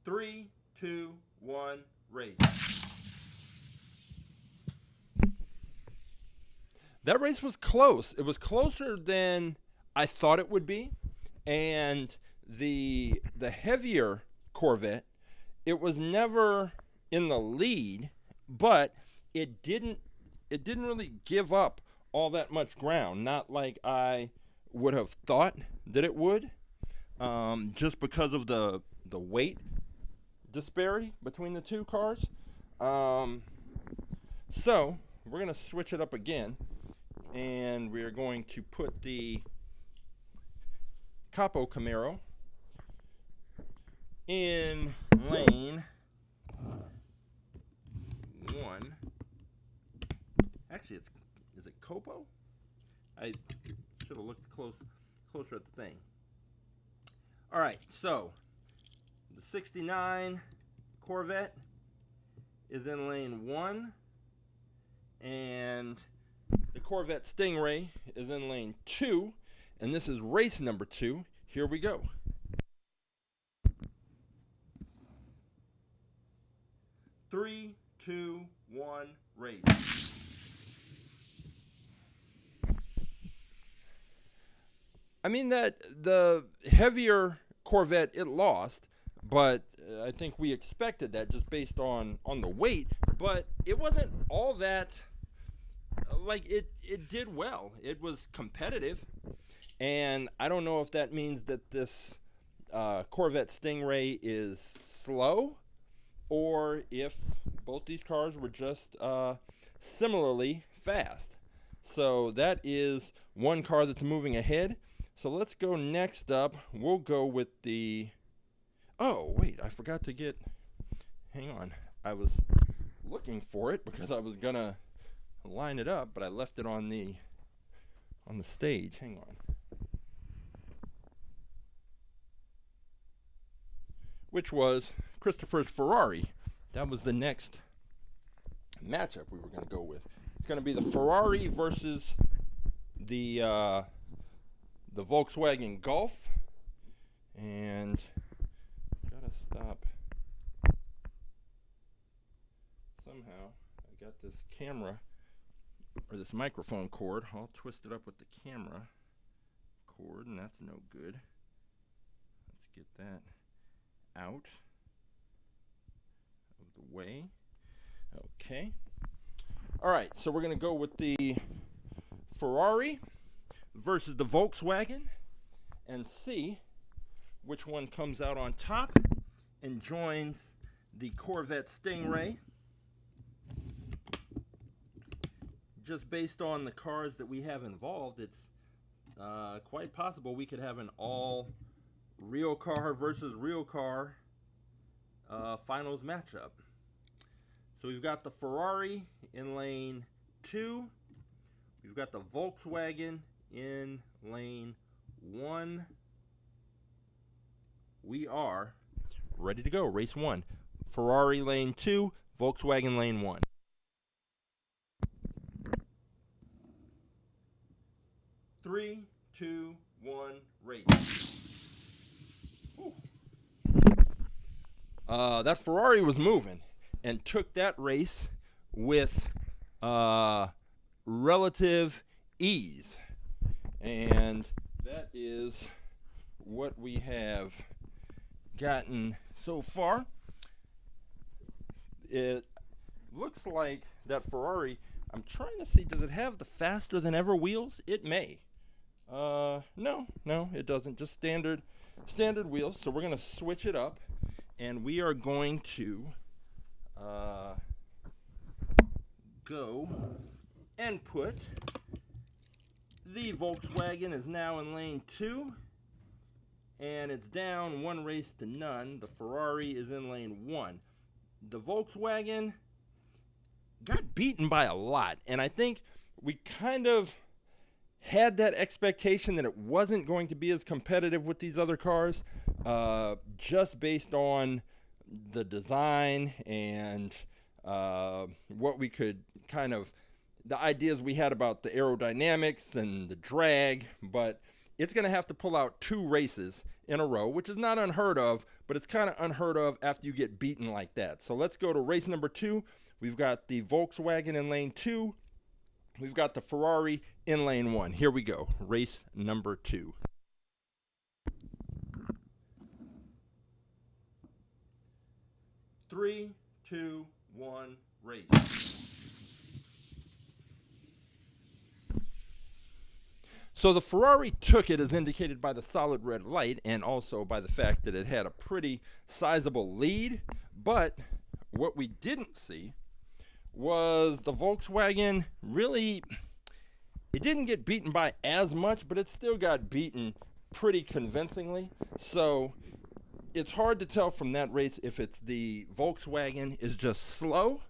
Three, two, one, race. That race was close. It was closer than I thought it would be. And the heavier Corvette, it was never in the lead, but it didn't really give up all that much ground. Not like I would have thought that it would, just because of the weight disparity between the two cars. So we're going to switch it up again, and we are going to put the Copo Camaro in lane 1. Actually, is it Copo? I should have looked closer at the thing. All right, so the 69 Corvette is in lane 1, and the Corvette Stingray is in lane 2, and this is race number 2. Here we go. Three, two, one, race. I mean, that the heavier Corvette, it lost, but I think we expected that just based on the weight, but it wasn't all that, like, it did well. It was competitive, and I don't know if that means that this Corvette Stingray is slow, or if both these cars were just similarly fast. So that is one car that's moving ahead. So let's go next up. We'll go with the... Oh, wait, I forgot to get... Hang on. I was looking for it because I was going to line it up, but I left it on the stage. Hang on. Which was Christopher's Ferrari. That was the next matchup we were going to go with. It's going to be the Ferrari versus the Volkswagen Golf. And gotta stop. Somehow I got this camera or this microphone cord all twisted up with the camera cord, and that's no good. Let's get that out of the way. Okay. All right, so we're going to go with the Ferrari versus the Volkswagen and see which one comes out on top and joins the Corvette Stingray just based on the cars that we have involved, it's quite possible we could have an all real car versus real car finals matchup. So we've got the Ferrari in lane 2. We've got the Volkswagen in lane 1. We are ready to go. Race 1. Ferrari lane 2, Volkswagen lane 1. Three, two, one, race. That Ferrari was moving and took that race with relative ease. And that is what we have gotten so far. It looks like that Ferrari, I'm trying to see, does it have the faster than ever wheels? It may. No, it doesn't. Just standard wheels. So we're going to switch it up, and we are going to go and put the Volkswagen is now in lane 2, and it's down 1 race to none. The Ferrari is in lane 1. The Volkswagen got beaten by a lot, and I think we kind of had that expectation that it wasn't going to be as competitive with these other cars, just based on the design and what we could kind of, the ideas we had about the aerodynamics and the drag. But it's going to have to pull out 2 races in a row, which is not unheard of, but it's kind of unheard of after you get beaten like that. So let's go to race number 2. We've got the Volkswagen in lane 2. We've got the Ferrari in lane 1. Here we go. Race number 2. Three, two, one, race. So the Ferrari took it, as indicated by the solid red light and also by the fact that it had a pretty sizable lead. But what we didn't see was the Volkswagen really, it didn't get beaten by as much, but it still got beaten pretty convincingly. So it's hard to tell from that race if it's the Volkswagen is just slow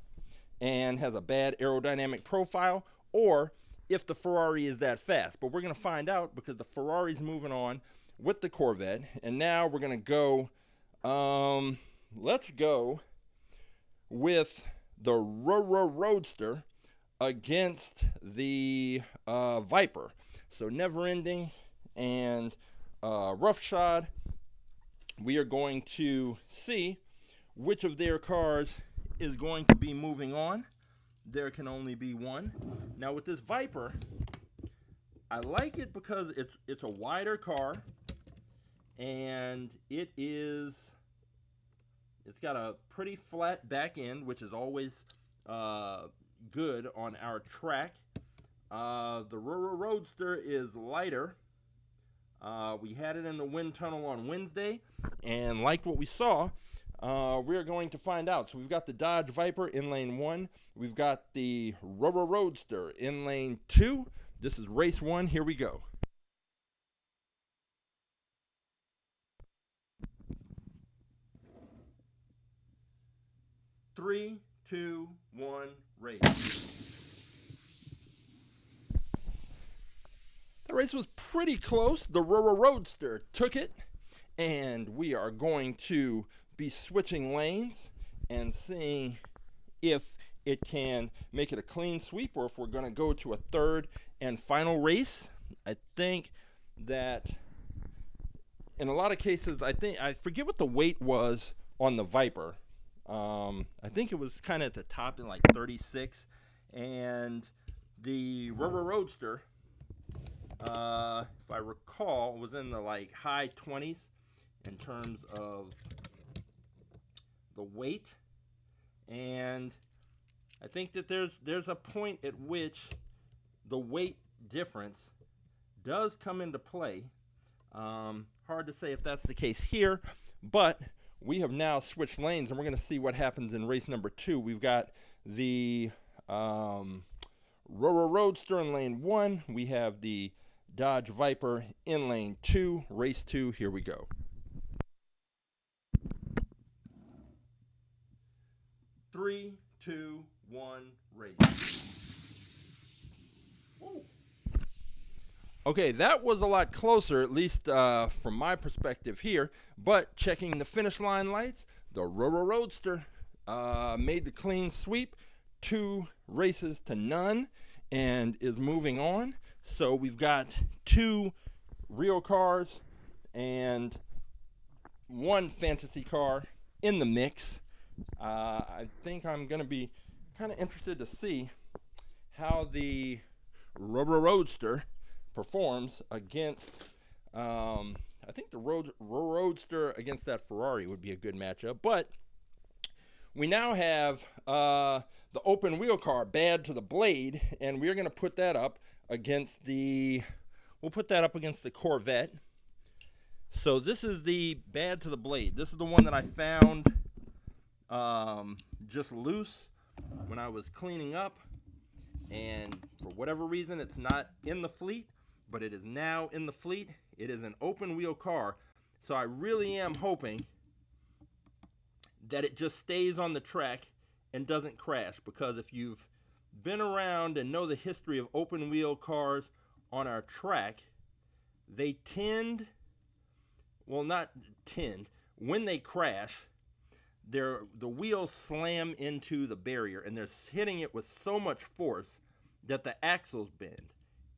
and has a bad aerodynamic profile, or if the Ferrari is that fast. But we're going to find out, because the Ferrari's moving on with the Corvette. And now we're going to go, let's go with the Rrroadster against the Viper. So Never Ending and Roughshod. We are going to see which of their cars is going to be moving on. There can only be one. Now with this Viper, I like it because it's a wider car, and it's got a pretty flat back end, which is always good on our track. The Rrroadster is lighter. We had it in the wind tunnel on Wednesday and liked what we saw. We're going to find out. So we've got the Dodge Viper in lane 1. We've got the Rrroadster in lane 2. This is race 1. Here we go. Three, two, one, race. The race was pretty close. The Rrroadster took it, and we are going to be switching lanes and seeing if it can make it a clean sweep, or if we're going to go to a third and final race. I think that in a lot of cases, I forget what the weight was on the Viper. I think it was kind of at the top in like 36, and the Rrroadster, if I recall, was in the like high 20s in terms of the weight. And I think that there's a point at which the weight difference does come into play. Hard to say if that's the case here, but we have now switched lanes, and we're going to see what happens in race number 2. We've got the Rrroadster in lane 1. We have the Dodge Viper in lane 2. Race 2, here we go. 3, 2, 1, race. Whoa. Okay, that was a lot closer, at least from my perspective here. But checking the finish line lights, the Rrroadster made the clean sweep, 2 races to none, and is moving on. So we've got 2 real cars and 1 fantasy car in the mix. I think I'm going to be kind of interested to see how the Rrroadster performs against, I think the Rrroadster against that Ferrari would be a good matchup. But we now have the open wheel car, Bad to the Blade, and we're going to put that up against the, we'll put that up against the Corvette. So this is the Bad to the Blade. This is the one that I found just loose when I was cleaning up, and for whatever reason it's not in the fleet, but it is now in the fleet. It is an open wheel car, so I really am hoping that it just stays on the track and doesn't crash, because if you've been around and know the history of open wheel cars on our track, they tend, well, not tend, when they crash, the wheels slam into the barrier and they're hitting it with so much force that the axles bend.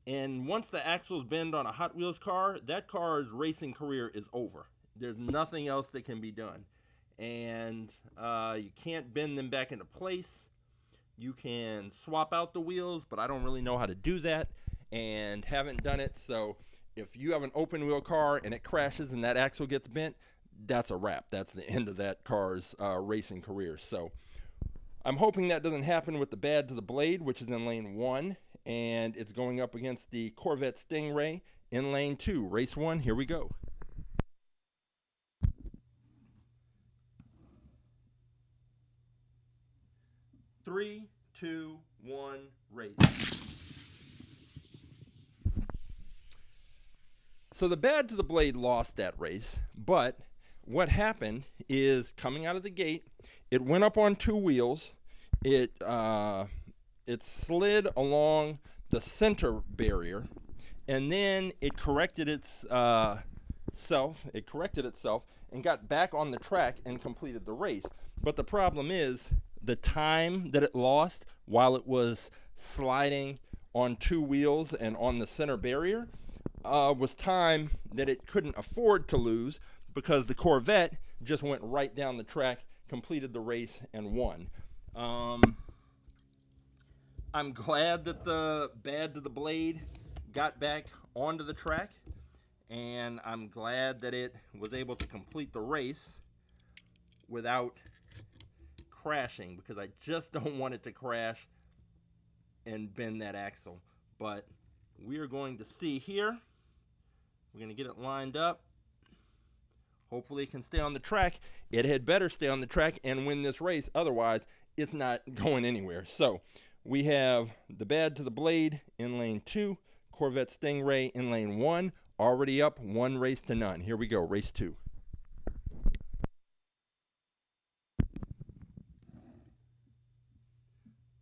And once the axles bend on a Hot Wheels car, that car's racing career is over. There's nothing else that can be done. And you can't bend them back into place. You can swap out the wheels, but I don't really know how to do that and haven't done it. So if you have an open wheel car and it crashes and that axle gets bent, that's a wrap. That's the end of that car's racing career. So I'm hoping that doesn't happen with the Bad to the Blade, which is in lane 1, and it's going up against the Corvette Stingray in lane 2. Race 1, here we go. 3, 2, 1, race. So the Bad to the Blade lost that race, but what happened is, coming out of the gate, it went up on 2 wheels. It slid along the center barrier, and then it corrected itself. It corrected itself and got back on the track and completed the race. But the problem is the time that it lost while it was sliding on 2 wheels and on the center barrier was time that it couldn't afford to lose, because the Corvette just went right down the track, completed the race, and won. I'm glad that the Bad to the Blade got back onto the track, and I'm glad that it was able to complete the race without crashing, because I just don't want it to crash and bend that axle. But we are going to see here. We're going to get it lined up. Hopefully it can stay on the track. It had better stay on the track and win this race. Otherwise, it's not going anywhere. So we have the Bad to the Blade in lane 2, Corvette Stingray in lane 1, already up 1 race to none. Here we go, race 2.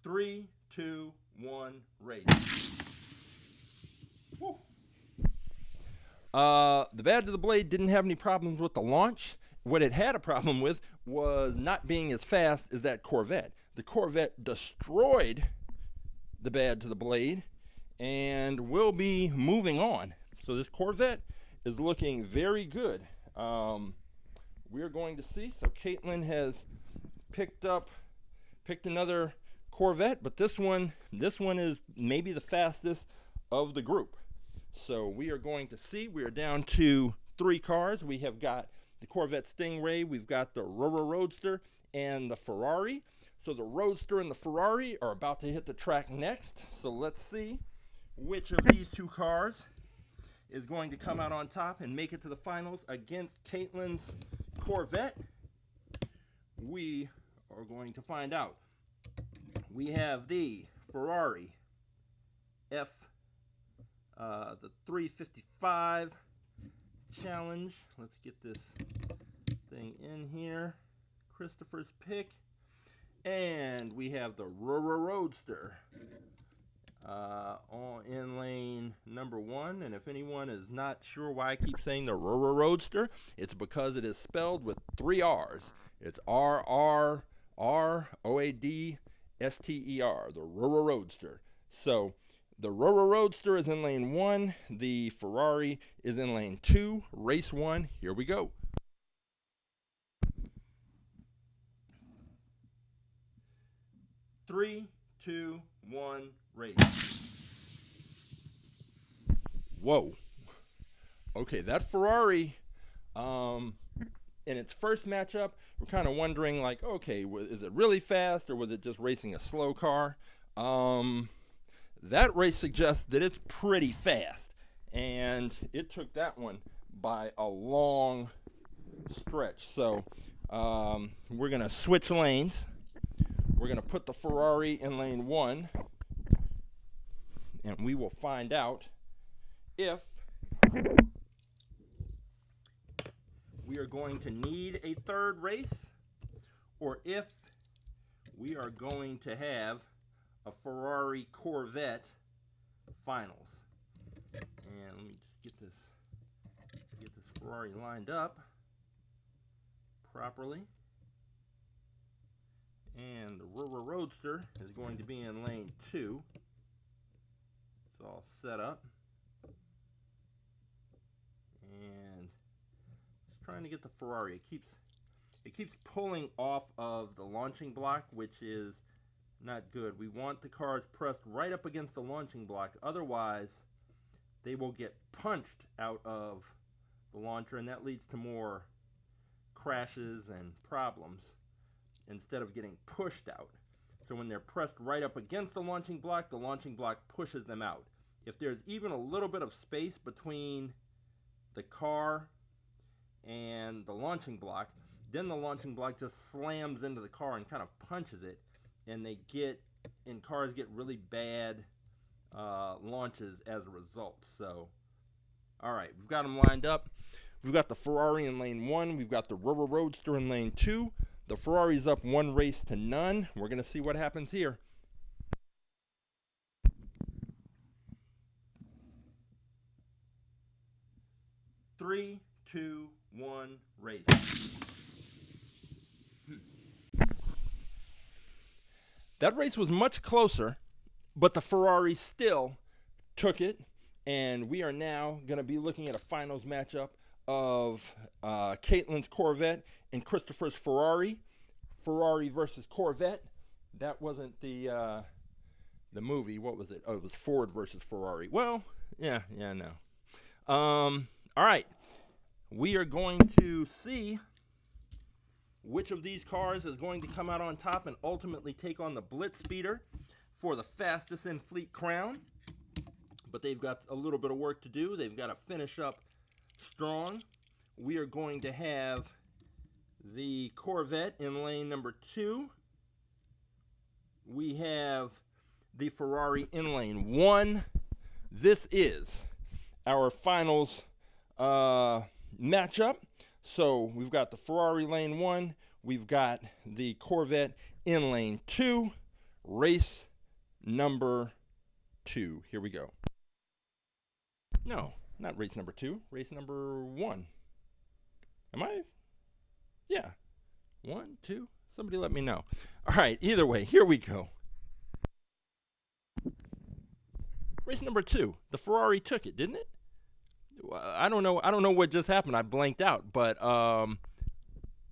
3, 2, 1, race. Woo. The Bad to the Blade didn't have any problems with the launch. What it had a problem with was not being as fast as that Corvette. The Corvette destroyed the Bad to the Blade and will be moving on. So this Corvette is looking very good. We're going to see. So Caitlin has picked another Corvette, but this one is maybe the fastest of the group. So we are going to see. We are down to 3 cars. We have got the Corvette Stingray, we've got the Rrroadster, and the Ferrari. So the Roadster and the Ferrari are about to hit the track next. So let's see which of these 2 cars is going to come out on top and make it to the finals against Caitlin's Corvette. We are going to find out. We have the Ferrari the 355 challenge. Let's get this thing in here. Christopher's pick. And we have the Rrroadster in lane number 1. And if anyone is not sure why I keep saying the Rrroadster, it's because it is spelled with 3 R's. It's R-R-R-O-A-D-S-T-E-R, the Rrroadster. So the Rrroadster is in lane 1. The Ferrari is in lane 2. Race 1. Here we go. Three, two, one, race. Whoa. Okay, that Ferrari, in its first matchup, we're kind of wondering, like, okay, is it really fast or was it just racing a slow car? That race suggests that it's pretty fast, and it took that one by a long stretch. So we're going to switch lanes. We're going to put the Ferrari in lane 1, and we will find out if we are going to need a third race or if we are going to have a Ferrari Corvette finals. And let me just get this Ferrari lined up properly. And the Rrroadster is going to be in lane 2. It's all set up. And just trying to get the Ferrari. It keeps pulling off of the launching block, which is not good. We want the cars pressed right up against the launching block. Otherwise, they will get punched out of the launcher, and that leads to more crashes and problems instead of getting pushed out. So when they're pressed right up against the launching block pushes them out. If there's even a little bit of space between the car and the launching block, then the launching block just slams into the car and kind of punches it, and cars get really bad launches as a result. So, all right, we've got them lined up. We've got the Ferrari in lane 1. We've got the Rrroadster in lane 2. The Ferrari's up 1 race to none. We're going to see what happens here. Three, two, one, race. That race was much closer, but the Ferrari still took it, and we are now going to be looking at a finals matchup of Caitlin's Corvette and Christopher's Ferrari. Ferrari versus Corvette. That wasn't the movie. What was it? Oh, it was Ford versus Ferrari. Well, yeah, no. All right. We are going to see which of these cars is going to come out on top and ultimately take on the BlitzSpeeder for the fastest in fleet crown. But they've got a little bit of work to do. They've got to finish up strong. We are going to have the Corvette in lane number 2. We have the Ferrari in lane 1. This is our finals matchup. So we've got the Ferrari lane 1. We've got the Corvette in lane 2. Race number 2. Here we go. No, not race number 2. Race number 1. Am I? Yeah. 1, 2. Somebody let me know. All right. Either way, here we go. Race number 2. The Ferrari took it, didn't it? I don't know. I don't know what just happened. I blanked out. But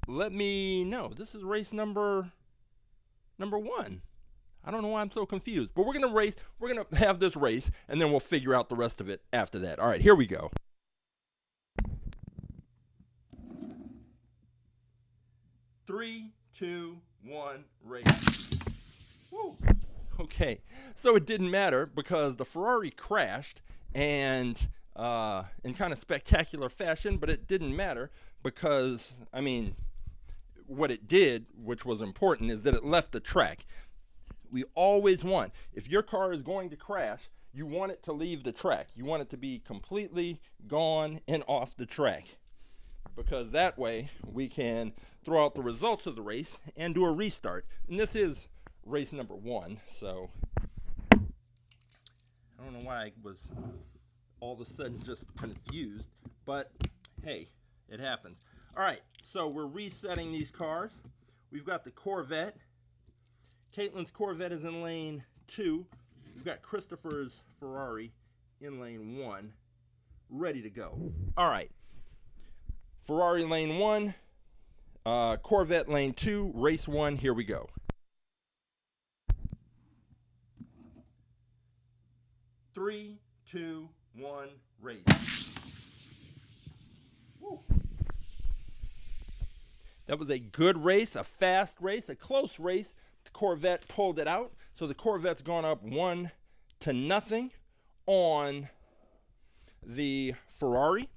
let me know. This is race number 1. I don't know why I'm so confused. But we're gonna race. We're gonna have this race, and then we'll figure out the rest of it after that. All right. Here we go. Three, two, one, race. Woo. Okay, so it didn't matter because the Ferrari crashed and in kind of spectacular fashion, but it didn't matter because, I mean, what it did, which was important, is that it left the track. We always want, if your car is going to crash, you want it to leave the track. You want it to be completely gone and off the track, because that way we can throw out the results of the race and do a restart. And this is race number 1, so I don't know why I was all of a sudden just confused, but hey, it happens. All right, so we're resetting these cars. We've got the Corvette. Caitlin's Corvette is in lane 2. We've got Christopher's Ferrari in lane 1, ready to go. All right, Ferrari lane 1, Corvette lane 2, race 1, here we go. 3, 2, 1, race. Woo. That was a good race, a fast race, a close race. The Corvette pulled it out. So the Corvette's gone up 1-0 on the Ferrari.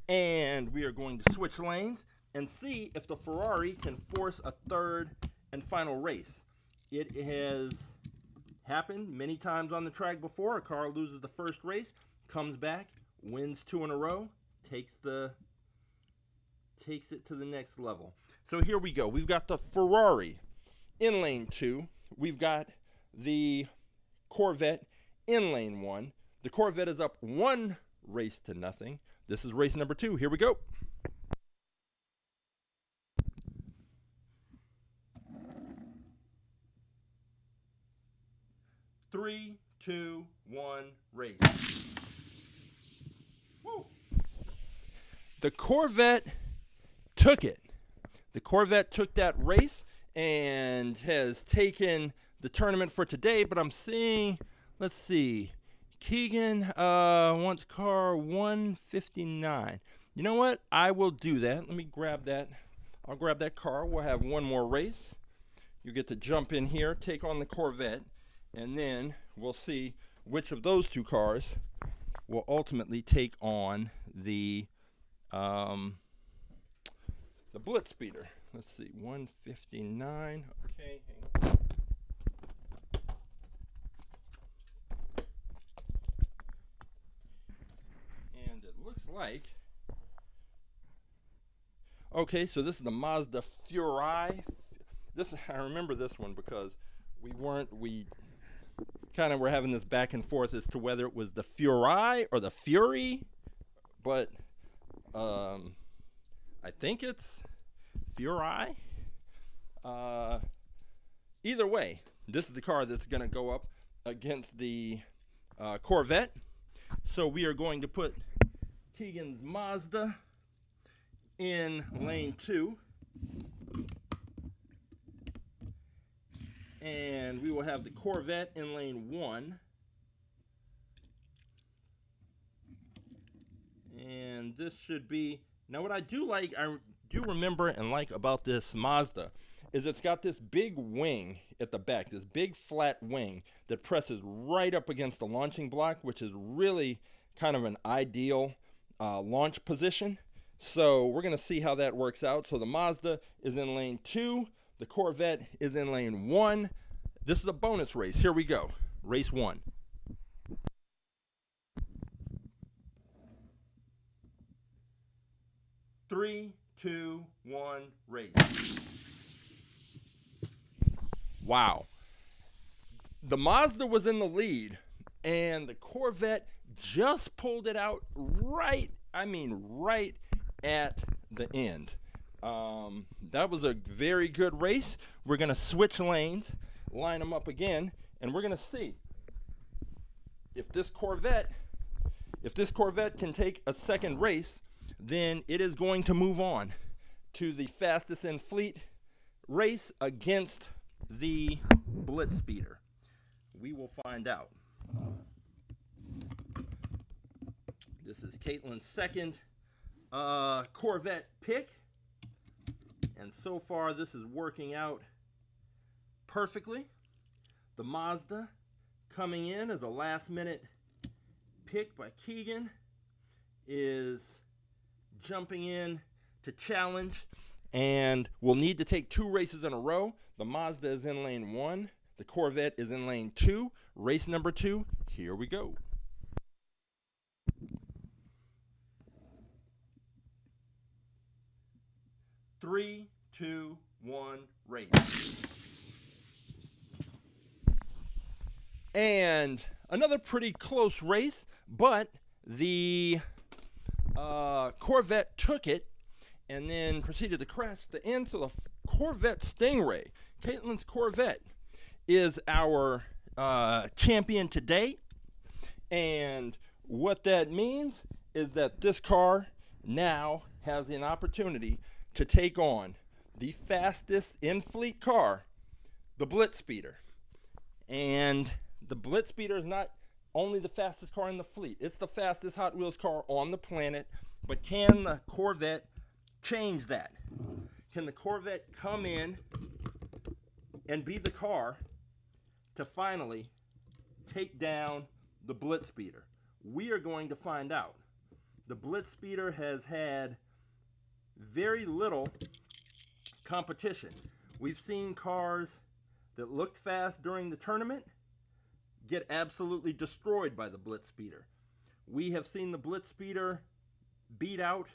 And we are going to switch lanes and see if the Ferrari can force a third and final race. It has happened many times on the track before. A car loses the first race, comes back, wins 2 in a row, takes it to the next level. So here we go. We've got the Ferrari in lane 2. We've got the Corvette in lane 1. The Corvette is up 1 race to nothing. This is race number 2. Here we go. 3, 2, 1, race. Woo. The Corvette took it. The Corvette took that race and has taken the tournament for today, but I'm seeing, let's see, Keegan wants car 159. You know what? I will do that. Let me grab that. I'll grab that car. We'll have one more race. You get to jump in here, take on the Corvette, and then we'll see which of those 2 cars will ultimately take on the BlitzSpeeder. Let's see, 159. Okay, hang on. And it looks like, okay, so this is the Mazda Furai. I remember this one because we kind of were having this back and forth as to whether it was the Furai or the Fury, but I think it's Furai. Either way, this is the car that's going to go up against the Corvette. So we are going to put Keegan's Mazda in lane 2. And we will have the Corvette in lane 1. And this should be, now what I do remember and like about this Mazda is it's got this big wing at the back, this big flat wing that presses right up against the launching block, which is really kind of an ideal launch position. So we're going to see how that works out. So the Mazda is in lane 2. The Corvette is in lane 1. This is a bonus race. Here we go. Race 1. 3, 2, 1, race. Wow. The Mazda was in the lead, and the Corvette just pulled it out right at the end. That was a very good race. We're going to switch lanes, line them up again, and we're going to see if this Corvette can take a second race, then it is going to move on to the fastest in fleet race against the BlitzSpeeder. We will find out. This is Caitlin's second Corvette pick. And so far, this is working out perfectly. The Mazda coming in as a last-minute pick by Keegan is jumping in to challenge, and will need to take 2 races in a row. The Mazda is in lane 1. The Corvette is in lane 2, race number 2. Here we go. Three, two, one, race. And another pretty close race, but the Corvette took it and then proceeded to crash the end. So the Corvette Stingray, Caitlin's Corvette, is our champion today. And what that means is that this car now has an opportunity to take on the fastest in-fleet car, the BlitzSpeeder. And the BlitzSpeeder is not only the fastest car in the fleet, it's the fastest Hot Wheels car on the planet. But can the Corvette change that? Can the Corvette come in and be the car to finally take down the BlitzSpeeder? We are going to find out. The BlitzSpeeder has had very little competition. We've seen cars that looked fast during the tournament get absolutely destroyed by the BlitzSpeeder. We have seen the BlitzSpeeder beat out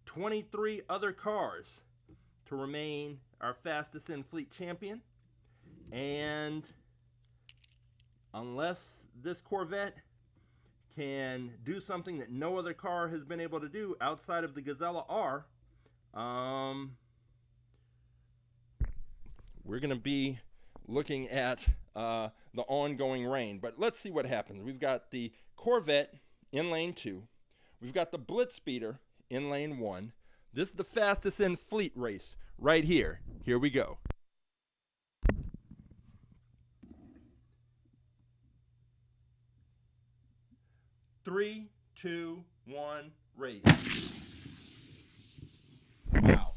23 other cars to remain our fastest in-fleet champion. And unless this Corvette can do something that no other car has been able to do outside of the Gazella R, we're going to be looking at the ongoing reign. But let's see what happens. We've got the Corvette in lane 2. We've got the BlitzSpeeder in lane 1. This is the fastest in fleet race right here. Here we go. Three, two, one, race. Wow.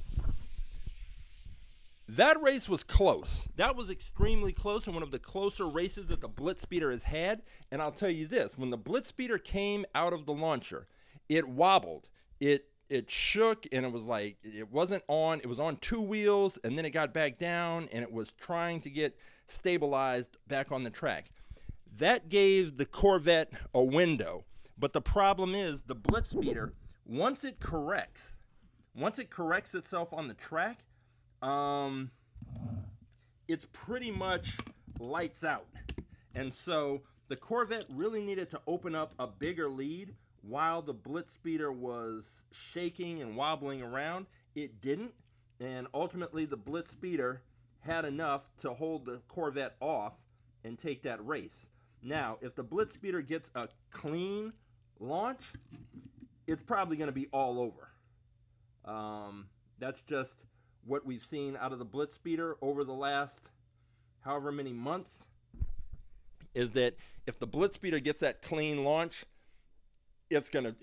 That race was close. That was extremely close and one of the closer races that the BlitzSpeeder has had. And I'll tell you this, when the BlitzSpeeder came out of the launcher, it wobbled. It shook, and it was like, it wasn't on, it was on two wheels, and then it got back down, and it was trying to get stabilized back on the track. That gave the Corvette a window. But the problem is the BlitzSpeeder, once it corrects itself on the track, it's pretty much lights out. And so the Corvette really needed to open up a bigger lead while the BlitzSpeeder was shaking and wobbling around. It didn't, and ultimately the BlitzSpeeder had enough to hold the Corvette off and take that race. Now, if the BlitzSpeeder gets a clean launch, it's probably going to be all over. That's just what we've seen out of the BlitzSpeeder over the last however many months, is that if the BlitzSpeeder gets that clean launch, it's gonna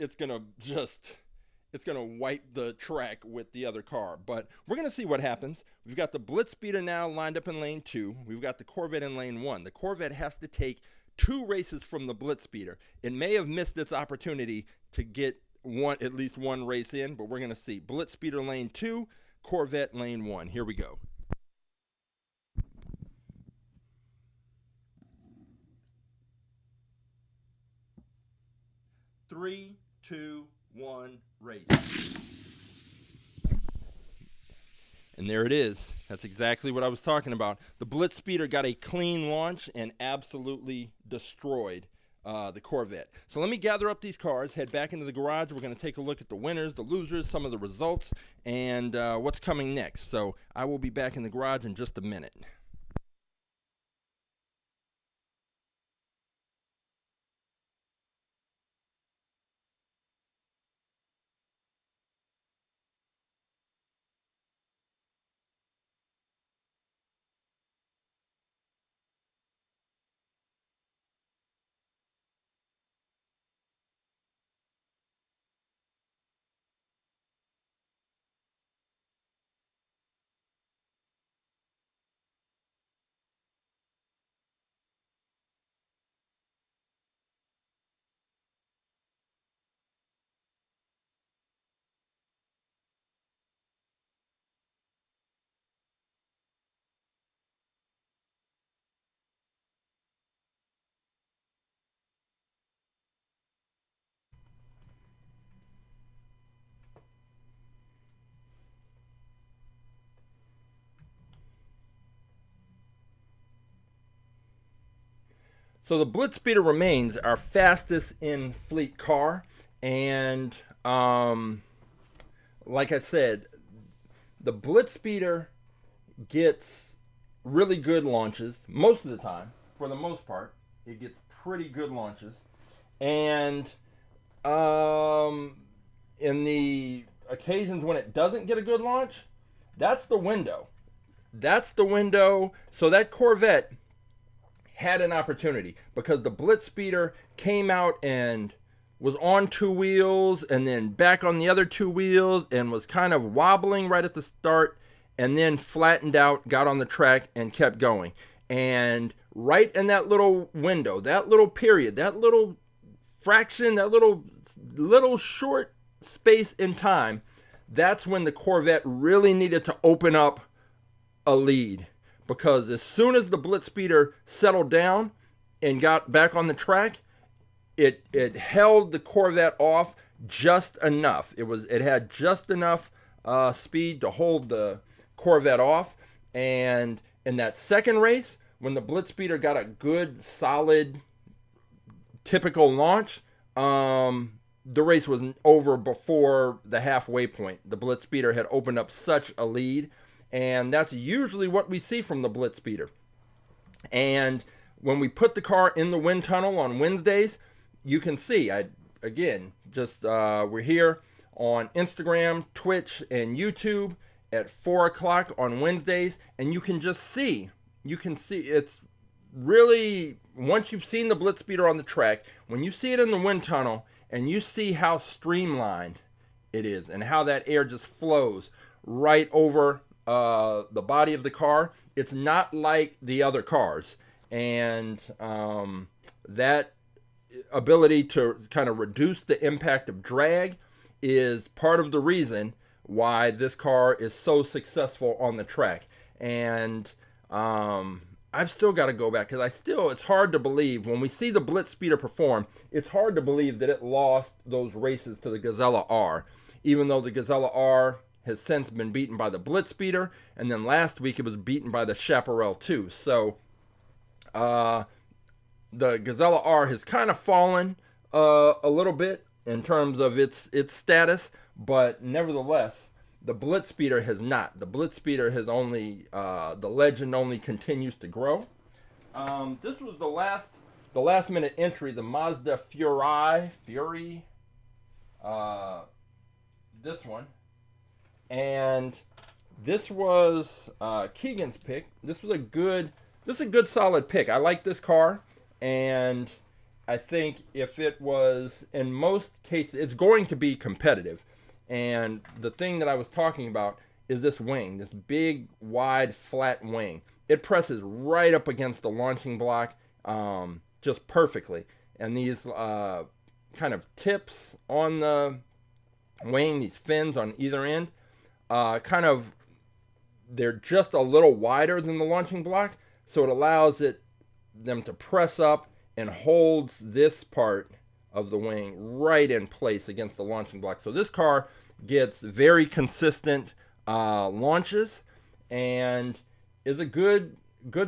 wipe the track with the other car. But we're gonna see what happens. We've got the BlitzSpeeder now lined up in lane 2. We've got the Corvette in lane 1. The Corvette has to take 2 races from the BlitzSpeeder. It may have missed its opportunity to get at least one race in, but we're gonna see. BlitzSpeeder lane 2, Corvette lane 1. Here we go. Three, two, one, race. And there it is. That's exactly what I was talking about. The BlitzSpeeder got a clean launch and absolutely destroyed the Corvette. So let me gather up these cars, head back into the garage. We're going to take a look at the winners, the losers, some of the results, and what's coming next. So I will be back in the garage in just a minute. So the BlitzSpeeder remains our fastest in fleet car, and like I said, the BlitzSpeeder gets really good launches most of the time. For the most part, it gets pretty good launches, and in the occasions when it doesn't get a good launch, that's the window. That's the window. So that Corvette had an opportunity because the BlitzSpeeder came out and was on two wheels and then back on the other two wheels and was kind of wobbling right at the start and then flattened out, got on the track and kept going. And right in that little window, that little period, that little fraction, that little short space in time, that's when the Corvette really needed to open up a lead. Because as soon as the BlitzSpeeder settled down and got back on the track, it held the Corvette off just enough. It had just enough speed to hold the Corvette off. And in that second race, when the BlitzSpeeder got a good, solid, typical launch, the race was over before the halfway point. The BlitzSpeeder had opened up such a lead. And that's usually what we see from the BlitzSpeeder. And when we put the car in the wind tunnel on Wednesdays, you can see, we're here on Instagram, Twitch, and YouTube at 4 o'clock on Wednesdays. And you can see it's really, once you've seen the BlitzSpeeder on the track, when you see it in the wind tunnel and you see how streamlined it is and how that air just flows right over the body of the car, it's not like the other cars. And that ability to kind of reduce the impact of drag is part of the reason why this car is so successful on the track. And I've still got to go back because it's hard to believe when we see the BlitzSpeeder perform, it's hard to believe that it lost those races to the Gazella R, even though the Gazella R has since been beaten by the BlitzSpeeder, and then last week it was beaten by the Chaparral 2. So the Gazella R has kind of fallen a little bit in terms of its status, but nevertheless, the BlitzSpeeder has not. The BlitzSpeeder has only, the legend only continues to grow. This was the last minute entry, the Mazda Furai, this one. And this was Keegan's pick. This is a good solid pick. I like this car, and I think if it was, in most cases, it's going to be competitive. And the thing that I was talking about is this wing, this big, wide, flat wing. It presses right up against the launching block just perfectly. And these kind of tips on the wing, these fins on either end, they're just a little wider than the launching block, so it allows them to press up and holds this part of the wing right in place against the launching block. So this car gets very consistent launches and is a good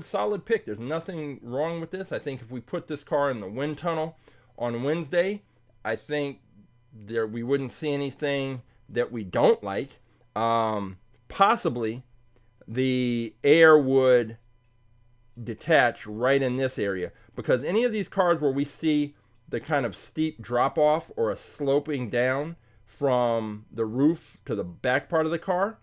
solid pick. There's nothing wrong with this. I think if we put this car in the wind tunnel on Wednesday, I think we wouldn't see anything that we don't like. Possibly the air would detach right in this area, because any of these cars where we see the kind of steep drop off or a sloping down from the roof to the back part of the car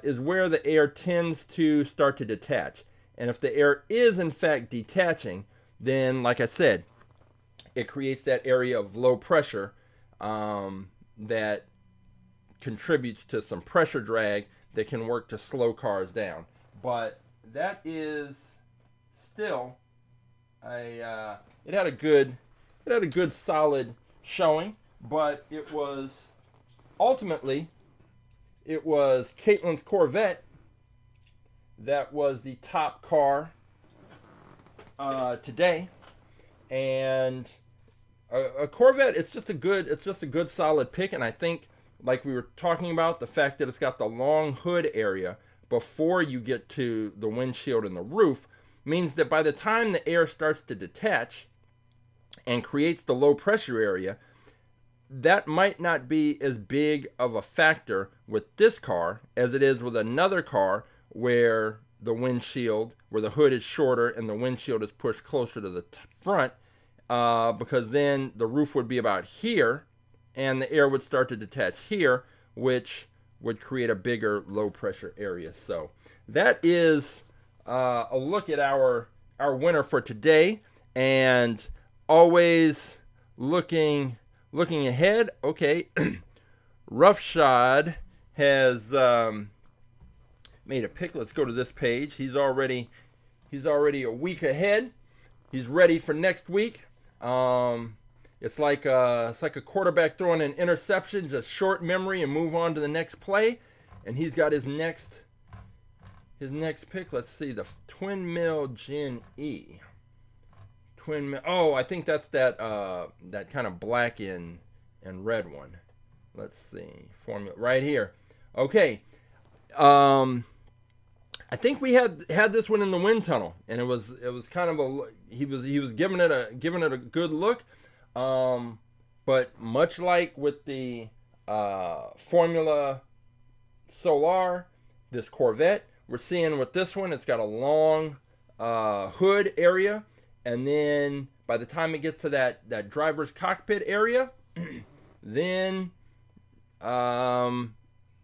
is where the air tends to start to detach. And if the air is in fact detaching, then like I said, it creates that area of low pressure that contributes to some pressure drag that can work to slow cars down. But that is still it had a good solid showing, but it was Caitlin's Corvette that was the top car today. And a Corvette, it's just a good solid pick. And I think, like we were talking about, the fact that it's got the long hood area before you get to the windshield and the roof means that by the time the air starts to detach and creates the low pressure area, that might not be as big of a factor with this car as it is with another car where the windshield, where the hood is shorter and the windshield is pushed closer to the front, because then the roof would be about here and the air would start to detach here, which would create a bigger low pressure area. So that is a look at our winner for today, and always looking ahead. Okay, Roughshod has made a pick. Let's go to this page. He's already a week ahead. He's ready for next week. It's like a quarterback throwing an interception, just short memory and move on to the next play. And he's got his next pick. Let's see, the twin mill Gen E. Twin mill. Oh, I think that's that kind of black and red one. Let's see, formula right here. Okay. I think we had this one in the wind tunnel, and it was kind of he was giving it a good look, but much like with the Formula Solar, this Corvette, we're seeing with this one, it's got a long hood area, and then by the time it gets to that driver's cockpit area, then the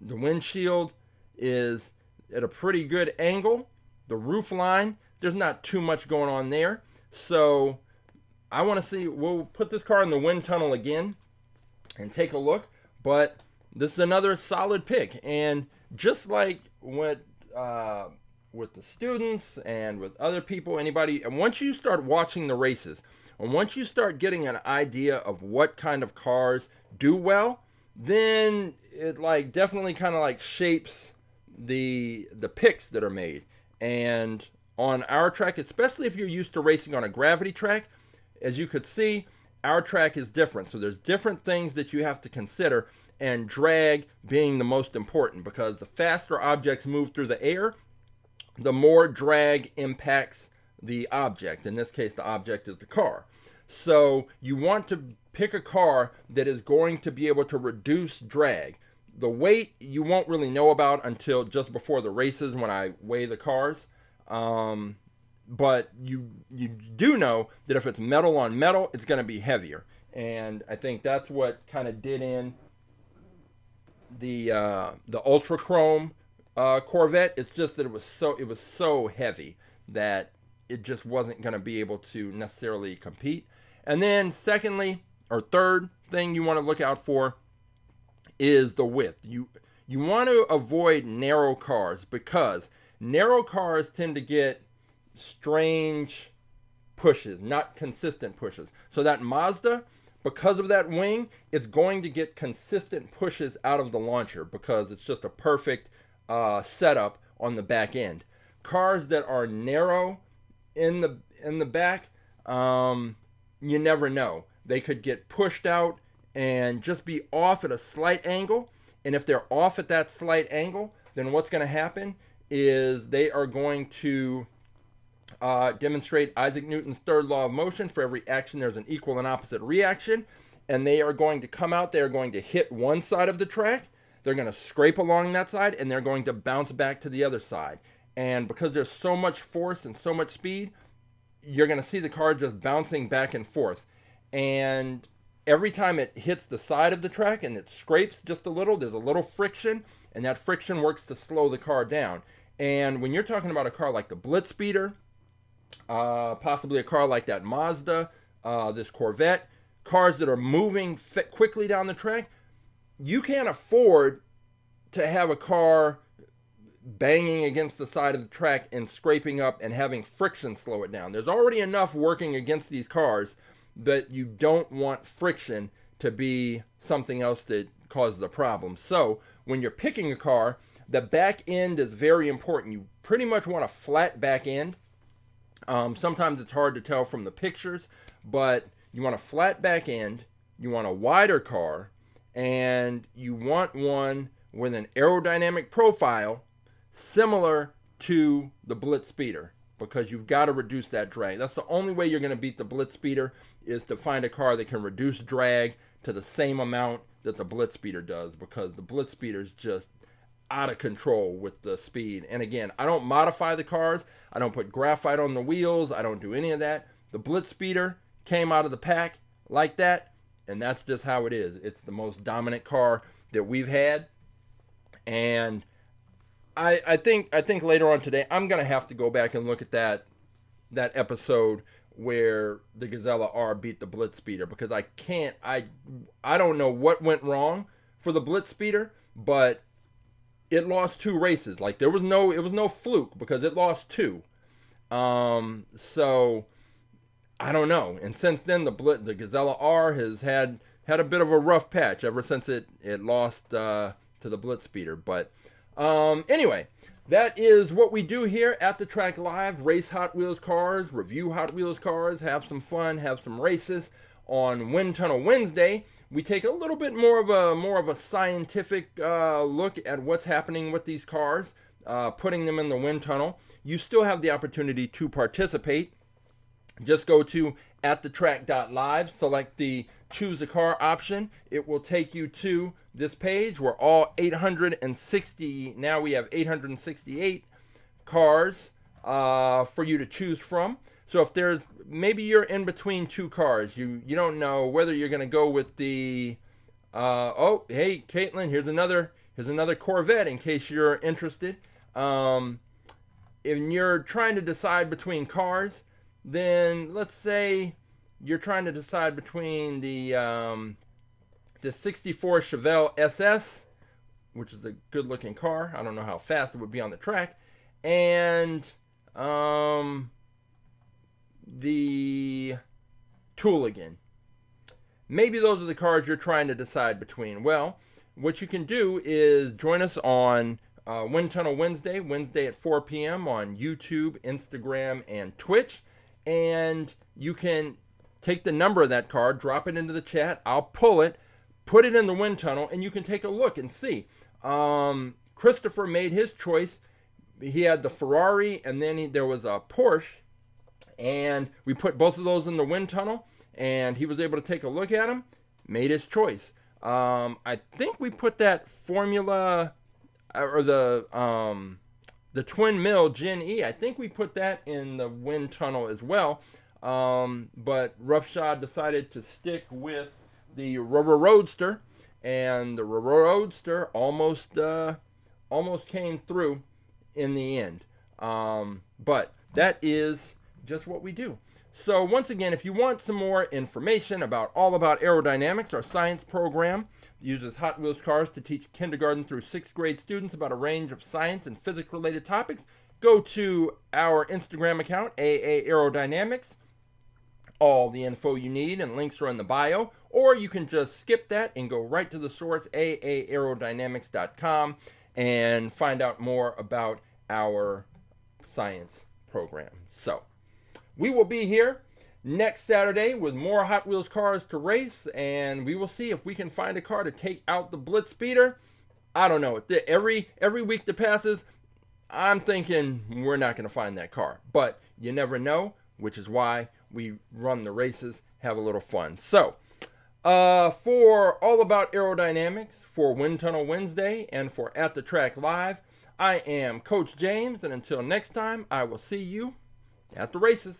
windshield is at a pretty good angle. The roof line, there's not too much going on there. So I want to see, we'll put this car in the wind tunnel again and take a look. But this is another solid pick. And just like with the students and with other people, anybody, and once you start watching the races, and once you start getting an idea of what kind of cars do well, then it like definitely kind of like shapes the picks that are made. And on our track, especially if you're used to racing on a gravity track, as you could see, our track is different. So there's different things that you have to consider, and drag being the most important, because the faster objects move through the air, the more drag impacts the object. In this case, the object is the car. So you want to pick a car that is going to be able to reduce drag. The weight you won't really know about until just before the races when I weigh the cars. But you do know that if it's metal on metal, it's going to be heavier. And I think that's what kind of did in the Ultra Chrome Corvette. It's just that it was so heavy that it just wasn't going to be able to necessarily compete. And then secondly, or third thing you want to look out for is the width. You want to avoid narrow cars, because narrow cars tend to get strange pushes, not consistent pushes. So that Mazda, because of that wing, it's going to get consistent pushes out of the launcher, because it's just a perfect setup on the back end. Cars that are narrow in the back, you never know. They could get pushed out and just be off at a slight angle. And if they're off at that slight angle, then what's going to happen is they are going to demonstrate Isaac Newton's third law of motion. For every action, there's an equal and opposite reaction. And they are going to come out, they are going to hit one side of the track, they're going to scrape along that side, and they're going to bounce back to the other side. And because there's so much force and so much speed, you're going to see the car just bouncing back and forth. And every time it hits the side of the track and it scrapes just a little, there's a little friction, and that friction works to slow the car down. And when you're talking about a car like the BlitzSpeeder, possibly a car like that Mazda, this Corvette, cars that are moving quickly down the track, you can't afford to have a car banging against the side of the track and scraping up and having friction slow it down. There's already enough working against these cars that you don't want friction to be something else that causes a problem. So when you're picking a car, the back end is very important. You pretty much want a flat back end. Sometimes it's hard to tell from the pictures, but you want a flat back end, you want a wider car, and you want one with an aerodynamic profile similar to the BlitzSpeeder. because you've got to reduce that drag. That's the only way you're going to beat the BlitzSpeeder, is to find a car that can reduce drag to the same amount that the BlitzSpeeder does, because the BlitzSpeeder is just out of control with the speed. And again, I don't modify the cars. I don't put graphite on the wheels. I don't do any of that. The BlitzSpeeder came out of the pack like that, and that's just how it is. It's the most dominant car that we've had. And I think later on today I'm gonna have to go back and look at that episode where the Gazella R beat the BlitzSpeeder, because I don't know what went wrong for the BlitzSpeeder, but it lost 2 races. Like, it was no fluke, because it lost 2. So I don't know. And since then, the Gazella R has had a bit of a rough patch ever since it lost to the BlitzSpeeder. But anyway, that is what we do here at the Track Live. Race Hot Wheels cars, review Hot Wheels cars, have some fun, have some races. On Wind Tunnel Wednesday, we take a little bit more of a scientific look at what's happening with these cars, putting them in the wind tunnel. You still have the opportunity to participate. Just go to AtTheTrack.live, select the choose a car option. It will take you to this page where all 860, now we have 868 cars for you to choose from. So if there's, maybe you're in between 2 cars, you don't know whether you're going to go with the, oh, hey, Caitlin, here's another Corvette in case you're interested. If you're trying to decide between cars, then let's say you're trying to decide between the 64 Chevelle SS, which is a good looking car. I don't know how fast it would be on the track, and the Tooligan. Maybe those are the cars you're trying to decide between. Well, what you can do is join us on Wind Tunnel Wednesday at 4 p.m. on YouTube, Instagram, and Twitch. And you can take the number of that car, drop it into the chat. I'll pull it, put it in the wind tunnel, and you can take a look and see. Christopher made his choice. He had the Ferrari, and then there was a Porsche. And we put both of those in the wind tunnel, and he was able to take a look at them, made his choice. I think we put that Formula, or the Twin Mill Gen E, I think we put that in the wind tunnel as well. But Roughshod decided to stick with the Rrroadster, and the Rrroadster almost came through in the end. But that is just what we do. So once again, if you want some more information about all about aerodynamics, our science program uses Hot Wheels cars to teach kindergarten through 6th grade students about a range of science and physics related topics. Go to our Instagram account, AA Aerodynamics. All the info you need and links are in the bio, or you can just skip that and go right to the source, aaAerodynamics.com, and find out more about our science program. So we will be here next Saturday with more Hot Wheels cars to race, and we will see if we can find a car to take out the BlitzSpeeder. I don't know. Every week that passes, I'm thinking we're not going to find that car. But you never know, which is why we run the races, have a little fun. So, for All About Aerodynamics, for Wind Tunnel Wednesday, and for At the Track Live, I am Coach James, and until next time, I will see you at the races.